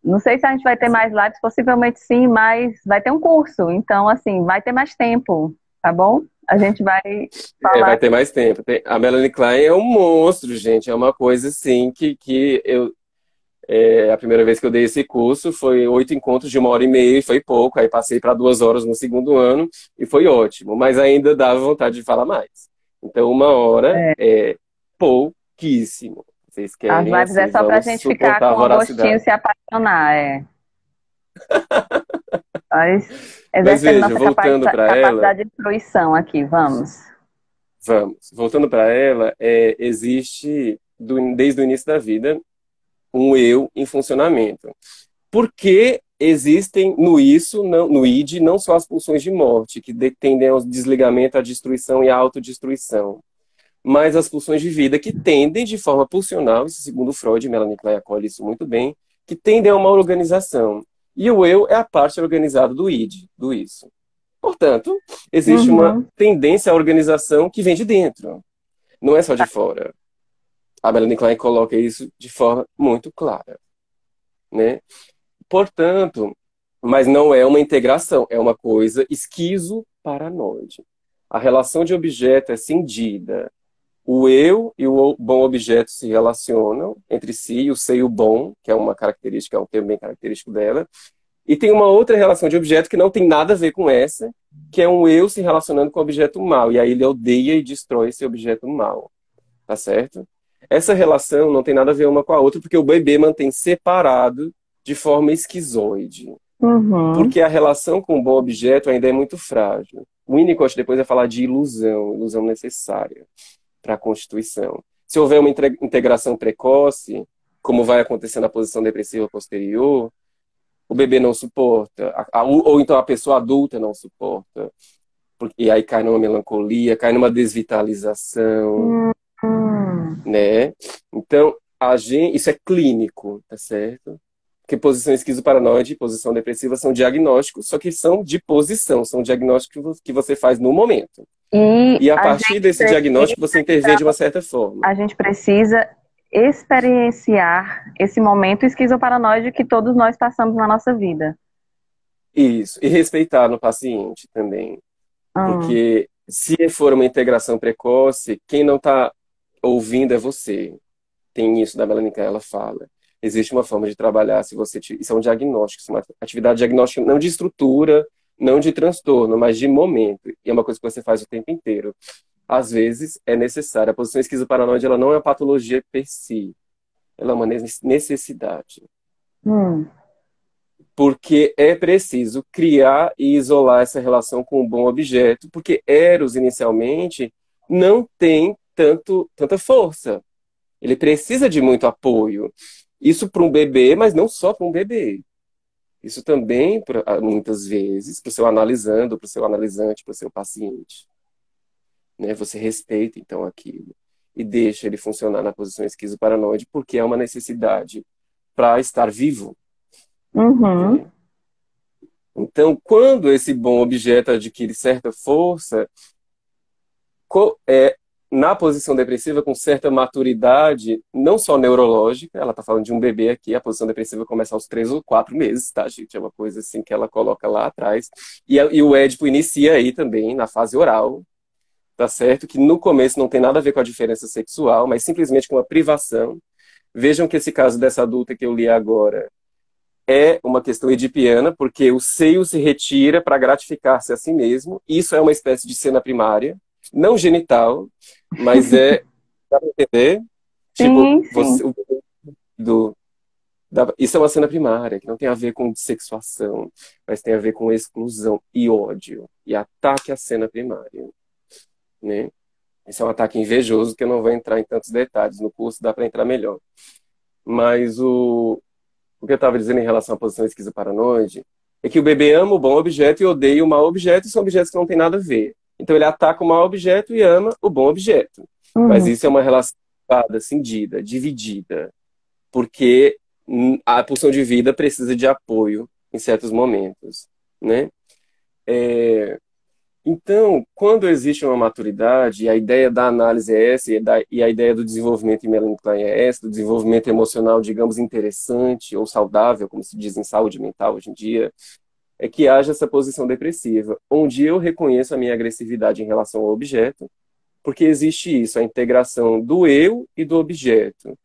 não sei se a gente vai ter mais lives, possivelmente sim, mas vai ter um curso. Então, assim, vai ter mais tempo, tá bom? A gente vai É, falar. vai ter mais tempo. A Melanie Klein é um monstro, gente. É uma coisa assim que eu. A primeira vez que eu dei esse curso foi 8 encontros de 1 hora e meia, e foi pouco. Aí passei para 2 horas no segundo ano e foi ótimo. Mas ainda dava vontade de falar mais. Então, 1 hora É, é pouquíssimo. Vocês as querem, lives é assim, só pra vamos gente ficar suportar a com o gostinho e voracidade. se apaixonar, é. Mas Mas exercendo veja, nossa voltando para ela, capacidade de fruição aqui, vamos. vamos. Voltando para ela, existe, desde o início da vida, um eu em funcionamento. Porque existem no isso, no id, não só as pulsões de morte, que tendem ao desligamento, à destruição e à autodestruição, mas as pulsões de vida, que tendem de forma pulsional, isso segundo Freud, Melanie Klein acolhe isso muito bem, que tendem a uma organização. E o eu é a parte organizada do id, do isso. Portanto, existe uma Uhum. tendência à organização que vem de dentro, não é só de fora. A Melanie Klein coloca isso de forma muito clara, né? Portanto, mas não é uma integração, é uma coisa esquizoparanoide. A relação de objeto é cindida. O eu e o bom objeto se relacionam entre si, o sei e o bom, que é uma característica, é um termo bem característico dela. E tem uma outra relação de objeto que não tem nada a ver com essa, que é um eu se relacionando com o objeto mal. E aí ele odeia e destrói esse objeto mal. Tá certo? Essa relação não tem nada a ver uma com a outra, porque o bebê mantém separado de forma esquizoide. Uhum. Porque a relação com o bom objeto ainda é muito frágil. O Winnicott depois vai falar de ilusão, ilusão necessária para a constituição. Se houver uma integração precoce, como vai acontecer na posição depressiva posterior, o bebê não suporta, ou então a pessoa adulta não suporta, e aí cai numa melancolia, cai numa desvitalização, Hum. né? Então, isso é clínico, tá certo? Porque posição esquizoparanoide e posição depressiva são diagnósticos, só que são de posição, são diagnósticos que você faz no momento. E E a partir desse diagnóstico você intervém de uma certa forma. a gente precisa experienciar esse momento esquizoparanoide que todos nós passamos na nossa vida. Isso. E respeitar no paciente também. Hum, Porque se for uma integração precoce, quem não está ouvindo é você. Tem isso da Melanie Klein, ela fala. Existe uma forma de trabalhar se você. Isso é um diagnóstico, isso é uma atividade diagnóstica não de estrutura, não de transtorno, mas de momento. E é uma coisa que você faz o tempo inteiro. Às vezes é necessária. A posição esquizoparanoide ela não é uma patologia per si, ela é uma necessidade. hum, Porque é preciso criar e isolar essa relação com um bom objeto, porque Eros, inicialmente, não tem tanta força. Ele precisa de muito apoio. Isso para um bebê, mas não só para um bebê. Isso também, muitas vezes, para o seu analisando, para o seu analisante, para o seu paciente. Né? Você respeita, então, aquilo. e deixa ele funcionar na posição esquizoparanoide, porque é uma necessidade para estar vivo. Uhum. Né? Então, quando esse bom objeto adquire certa força, na posição depressiva, com certa maturidade, não só neurológica, ela está falando de um bebê aqui, a posição depressiva começa aos 3 ou 4 meses, tá, gente? É uma coisa assim que ela coloca lá atrás. E o Édipo inicia aí também, na fase oral, tá certo? Que no começo não tem nada a ver com a diferença sexual, mas simplesmente com uma privação. Vejam que esse caso dessa adulta que eu li agora é uma questão edipiana, porque o seio se retira para gratificar-se a si mesmo. Isso é uma espécie de cena primária, não genital, mas dá pra entender? Tipo, Sim, sim. isso é uma cena primária, que não tem a ver com sexuação, mas tem a ver com exclusão e ódio, e ataque à cena primária. Né? Esse é um ataque invejoso, que eu não vou entrar em tantos detalhes. No curso dá para entrar melhor. Mas o que eu estava dizendo em relação à posição esquizoparanoide é que o bebê ama o bom objeto e odeia o mau objeto, e são objetos que não têm nada a ver. Então ele ataca o mau objeto e ama o bom objeto. Mas Uhum. isso é uma relação cindida, dividida, porque a pulsão de vida precisa de apoio em certos momentos, né? Então, quando existe uma maturidade, a ideia da análise é essa, e a ideia do desenvolvimento em Melanie Klein é essa, do desenvolvimento emocional, digamos, interessante ou saudável, como se diz em saúde mental hoje em dia, é que haja essa posição depressiva, onde eu reconheço a minha agressividade em relação ao objeto, porque existe isso, a integração do eu e do objeto.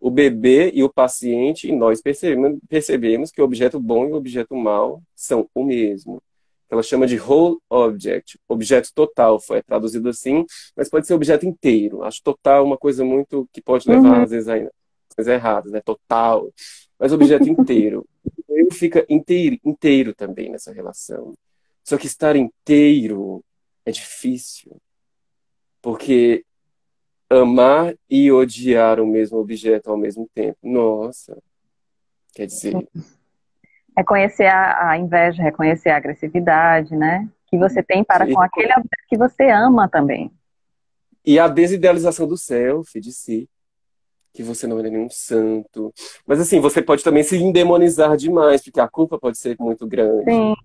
O bebê e o paciente, e nós percebemos que o objeto bom e o objeto mau são o mesmo. Ela chama de whole object, objeto total, foi traduzido assim, mas pode ser objeto inteiro. Acho total uma coisa muito que pode levar, às vezes, a coisas erradas, né? Total. Mas objeto inteiro. Ele fica inteiro também nessa relação. Só que estar inteiro é difícil, porque amar e odiar o mesmo objeto ao mesmo tempo. Nossa, quer dizer, Reconhecer a inveja, reconhecer a agressividade, né? Que você tem para e, com aquele objeto que você ama também. e a desidealização do self, de si, que você não é nenhum santo. Mas assim, você pode também se endemonizar demais, porque a culpa pode ser muito grande. Sim.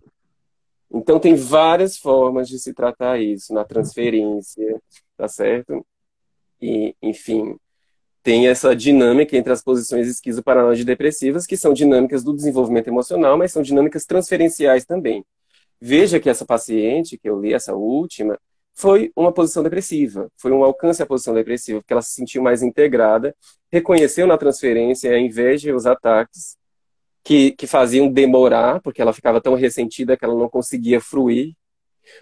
Então tem várias formas de se tratar isso, na transferência, tá certo? E, enfim, tem essa dinâmica entre as posições esquizoparanoide depressivas, que são dinâmicas do desenvolvimento emocional, mas são dinâmicas transferenciais também. Veja que essa paciente, que eu li, essa última, foi uma posição depressiva, foi um alcance à posição depressiva, porque ela se sentiu mais integrada, reconheceu na transferência a inveja e os ataques, que faziam demorar, porque ela ficava tão ressentida que ela não conseguia fruir,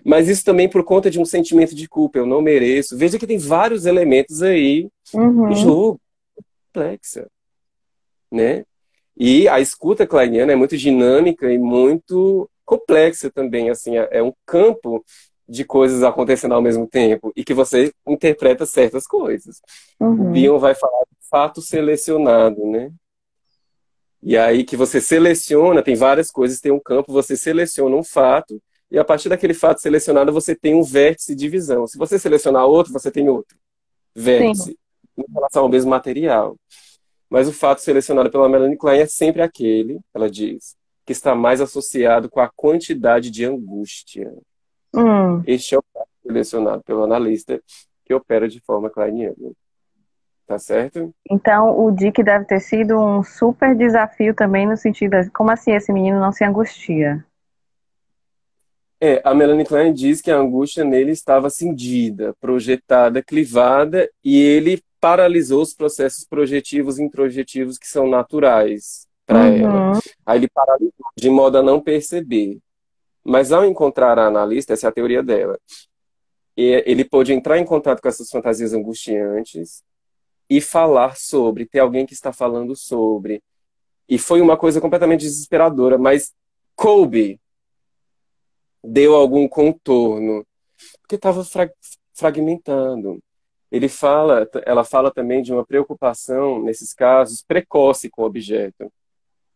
mas isso também por conta de um sentimento de culpa, eu não mereço. Veja que tem vários elementos aí em Uhum. jogo, complexa, né? E a escuta kleiniana é muito dinâmica e muito complexa também, assim, é um campo de coisas acontecendo ao mesmo tempo e que você interpreta certas coisas. O Uhum. Bion vai falar de fato selecionado, né? E aí que você seleciona, tem várias coisas, tem um campo, você seleciona um fato e a partir daquele fato selecionado você tem um vértice de visão. Se você selecionar outro, você tem outro Sim. vértice em relação ao mesmo material. Mas o fato selecionado pela Melanie Klein é sempre aquele, ela diz, que está mais associado com a quantidade de angústia. Hum. Este é o fato selecionado pelo analista que opera de forma kleiniana. Tá certo? Então, o Dick deve ter sido um super desafio também no sentido de, como assim esse menino não se angustia? A Melanie Klein diz que a angústia nele estava cindida, projetada, clivada, e ele paralisou os processos projetivos e introjetivos que são naturais para ela. Uhum. Aí ele paralisou de modo a não perceber. Mas ao encontrar a analista, essa é a teoria dela, ele pôde entrar em contato com essas fantasias angustiantes e falar sobre, ter alguém que está falando sobre. E foi uma coisa completamente desesperadora, mas coube, deu algum contorno, porque estava fragmentando. Ela fala também de uma preocupação, nesses casos, precoce com o objeto.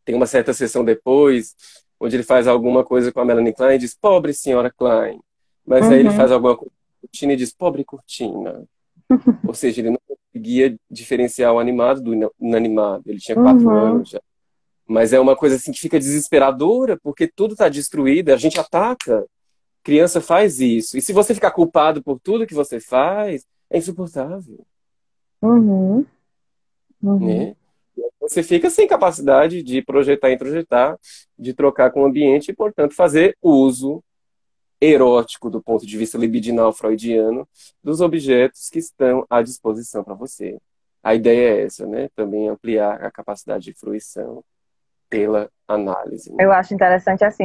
Tem uma certa sessão depois, onde ele faz alguma coisa com a Melanie Klein e diz, pobre senhora Klein. Mas aí ele Uhum. faz alguma coisa com a cortina e diz, pobre cortina. Ou seja, ele não conseguia diferenciar o animado do inanimado. Ele tinha 4 Uhum. anos já. Mas é uma coisa assim que fica desesperadora, porque tudo está destruído, a gente ataca. Criança faz isso. E se você ficar culpado por tudo que você faz, é insuportável, Uhum. Uhum. né? Você fica sem capacidade de projetar e introjetar, de trocar com o ambiente e, portanto, fazer uso erótico do ponto de vista libidinal freudiano dos objetos que estão à disposição para você. A ideia é essa, né? Também ampliar a capacidade de fruição pela análise, né? Eu acho interessante assim,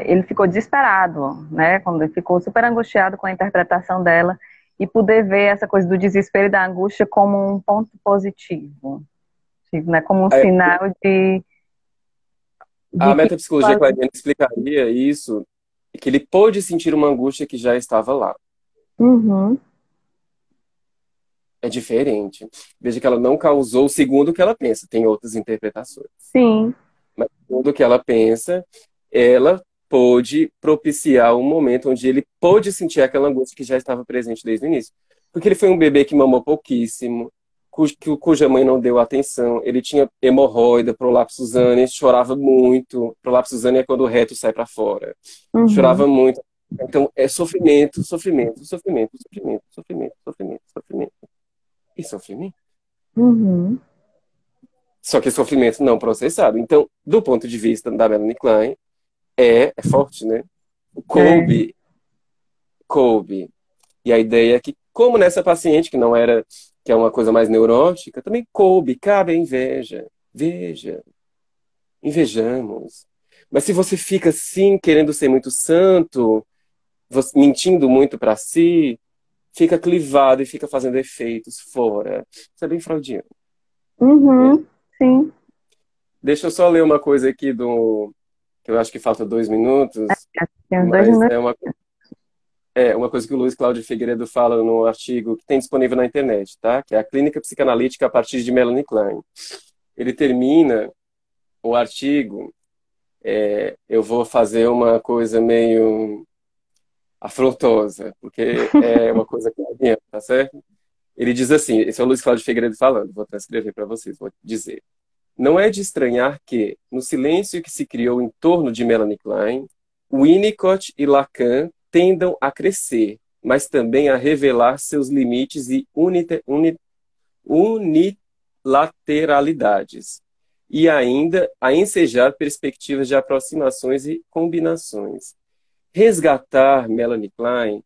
ele ficou desesperado, né? Quando ele ficou super angustiado com a interpretação dela e poder ver essa coisa do desespero e da angústia como um ponto positivo, tipo, né? Como um É, sinal de a que metapsicologia kleiniana explicaria isso, que ele pôde sentir uma angústia que já estava lá. Uhum. É diferente. Veja que ela não causou segundo o que ela pensa. Tem outras interpretações. Sim. Mas segundo o que ela pensa, ela pôde propiciar um momento onde ele pôde sentir aquela angústia que já estava presente desde o início. Porque ele foi um bebê que mamou pouquíssimo, cuja mãe não deu atenção. Ele tinha hemorroida, prolapso zâneo, chorava muito. Prolapso zâneo é quando o reto sai para fora. Uhum. Chorava muito. Então, é sofrimento, sofrimento, sofrimento, sofrimento, sofrimento, sofrimento, sofrimento e sofrimento. Uhum. Só que sofrimento não processado. Então, do ponto de vista da Melanie Klein, é forte, né? É. Coube, coube. E a ideia é que, como nessa paciente, que não era, que é uma coisa mais neurótica, também cabe a inveja. Veja, invejamos. Mas se você fica assim, querendo ser muito santo, mentindo muito para si, fica clivado e fica fazendo efeitos fora. Isso é bem freudiano, né? Uhum. Sim. Deixa eu só ler uma coisa aqui que eu acho que falta 2 minutos, Tem uns dois mas minutos. é uma coisa que o Luiz Cláudio Figueiredo fala no artigo que tem disponível na internet, tá? Que é a Clínica Psicanalítica a partir de Melanie Klein. Ele termina o artigo, eu vou fazer uma coisa meio afrontosa, porque é uma coisa que é, tá certo? Ele diz assim, esse é o Luiz Cláudio Figueiredo falando, vou transcrever para vocês, vou dizer. Não é de estranhar que, no silêncio que se criou em torno de Melanie Klein, Winnicott e Lacan tendam a crescer, mas também a revelar seus limites e unilateralidades, e ainda a ensejar perspectivas de aproximações e combinações. Resgatar Melanie Klein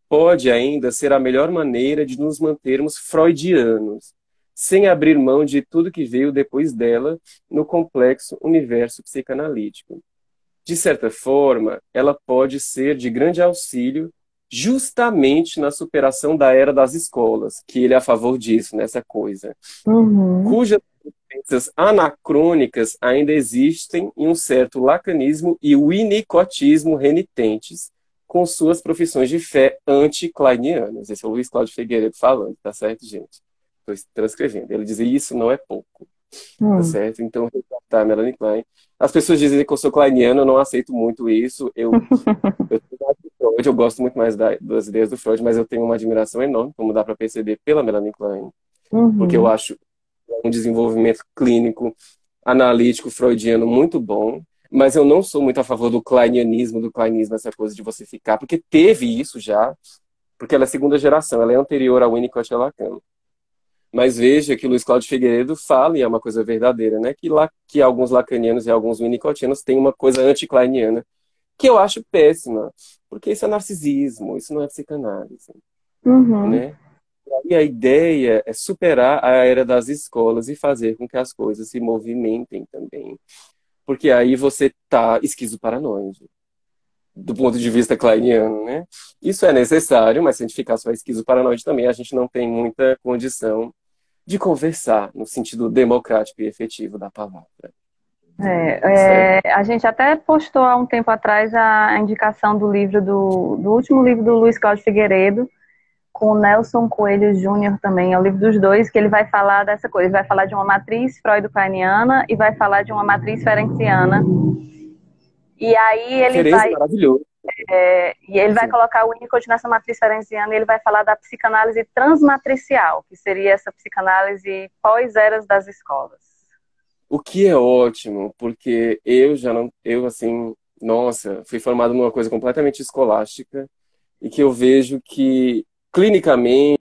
pode ainda ser a melhor maneira de nos mantermos freudianos, sem abrir mão de tudo que veio depois dela no complexo universo psicanalítico. De certa forma, ela pode ser de grande auxílio justamente na superação da era das escolas, que ele é a favor disso, nessa coisa, Uhum. cujas tendências anacrônicas ainda existem em um certo lacanismo e winnicottismo renitentes, com suas profissões de fé anti-kleinianas. Esse é o Luiz Cláudio Figueiredo falando, tá certo, gente? Estou transcrevendo. Ele dizia isso não é pouco, tá Hum. certo? Então, resgatar Melanie Klein. As pessoas dizem que eu sou kleiniano, eu não aceito muito isso. Eu gosto muito mais das ideias do Freud, mas eu tenho uma admiração enorme, como dá para perceber, pela Melanie Klein, porque eu Uhum. acho um desenvolvimento clínico, analítico, freudiano muito bom, mas eu não sou muito a favor do kleinismo, essa coisa de você ficar, porque teve isso já, porque ela é segunda geração, ela é anterior ao Winnicott e a Lacan. Mas veja que Luiz Cláudio Figueiredo fala, e é uma coisa verdadeira, né, que alguns lacanianos e alguns winnicottianos têm uma coisa anti-kleiniana, que eu acho péssima, porque isso é narcisismo, isso não é psicanálise, Uhum. né? E a ideia é superar a era das escolas e fazer com que as coisas se movimentem também. Porque aí você tá esquizoparanoide, do ponto de vista kleiniano, né? Isso é necessário, mas se a gente ficar só esquizoparanoide também, a gente não tem muita condição de conversar no sentido democrático e efetivo da palavra. Certo? A gente até postou há um tempo atrás a indicação do livro do último livro do Luiz Cláudio Figueiredo, com o Nelson Coelho Júnior também, é o livro dos dois, que ele vai falar dessa coisa, ele vai falar de uma matriz freudo-kleiniana e vai falar de uma matriz ferenciana. E aí ele Ferenc é vai. maravilhoso. E ele vai Sim. colocar o Winnicott nessa matriz ferenciana e ele vai falar da psicanálise transmatricial, que seria essa psicanálise pós-eras das escolas. O que é ótimo, porque eu já não, eu assim, nossa, fui formado numa coisa completamente escolástica e que eu vejo que clinicamente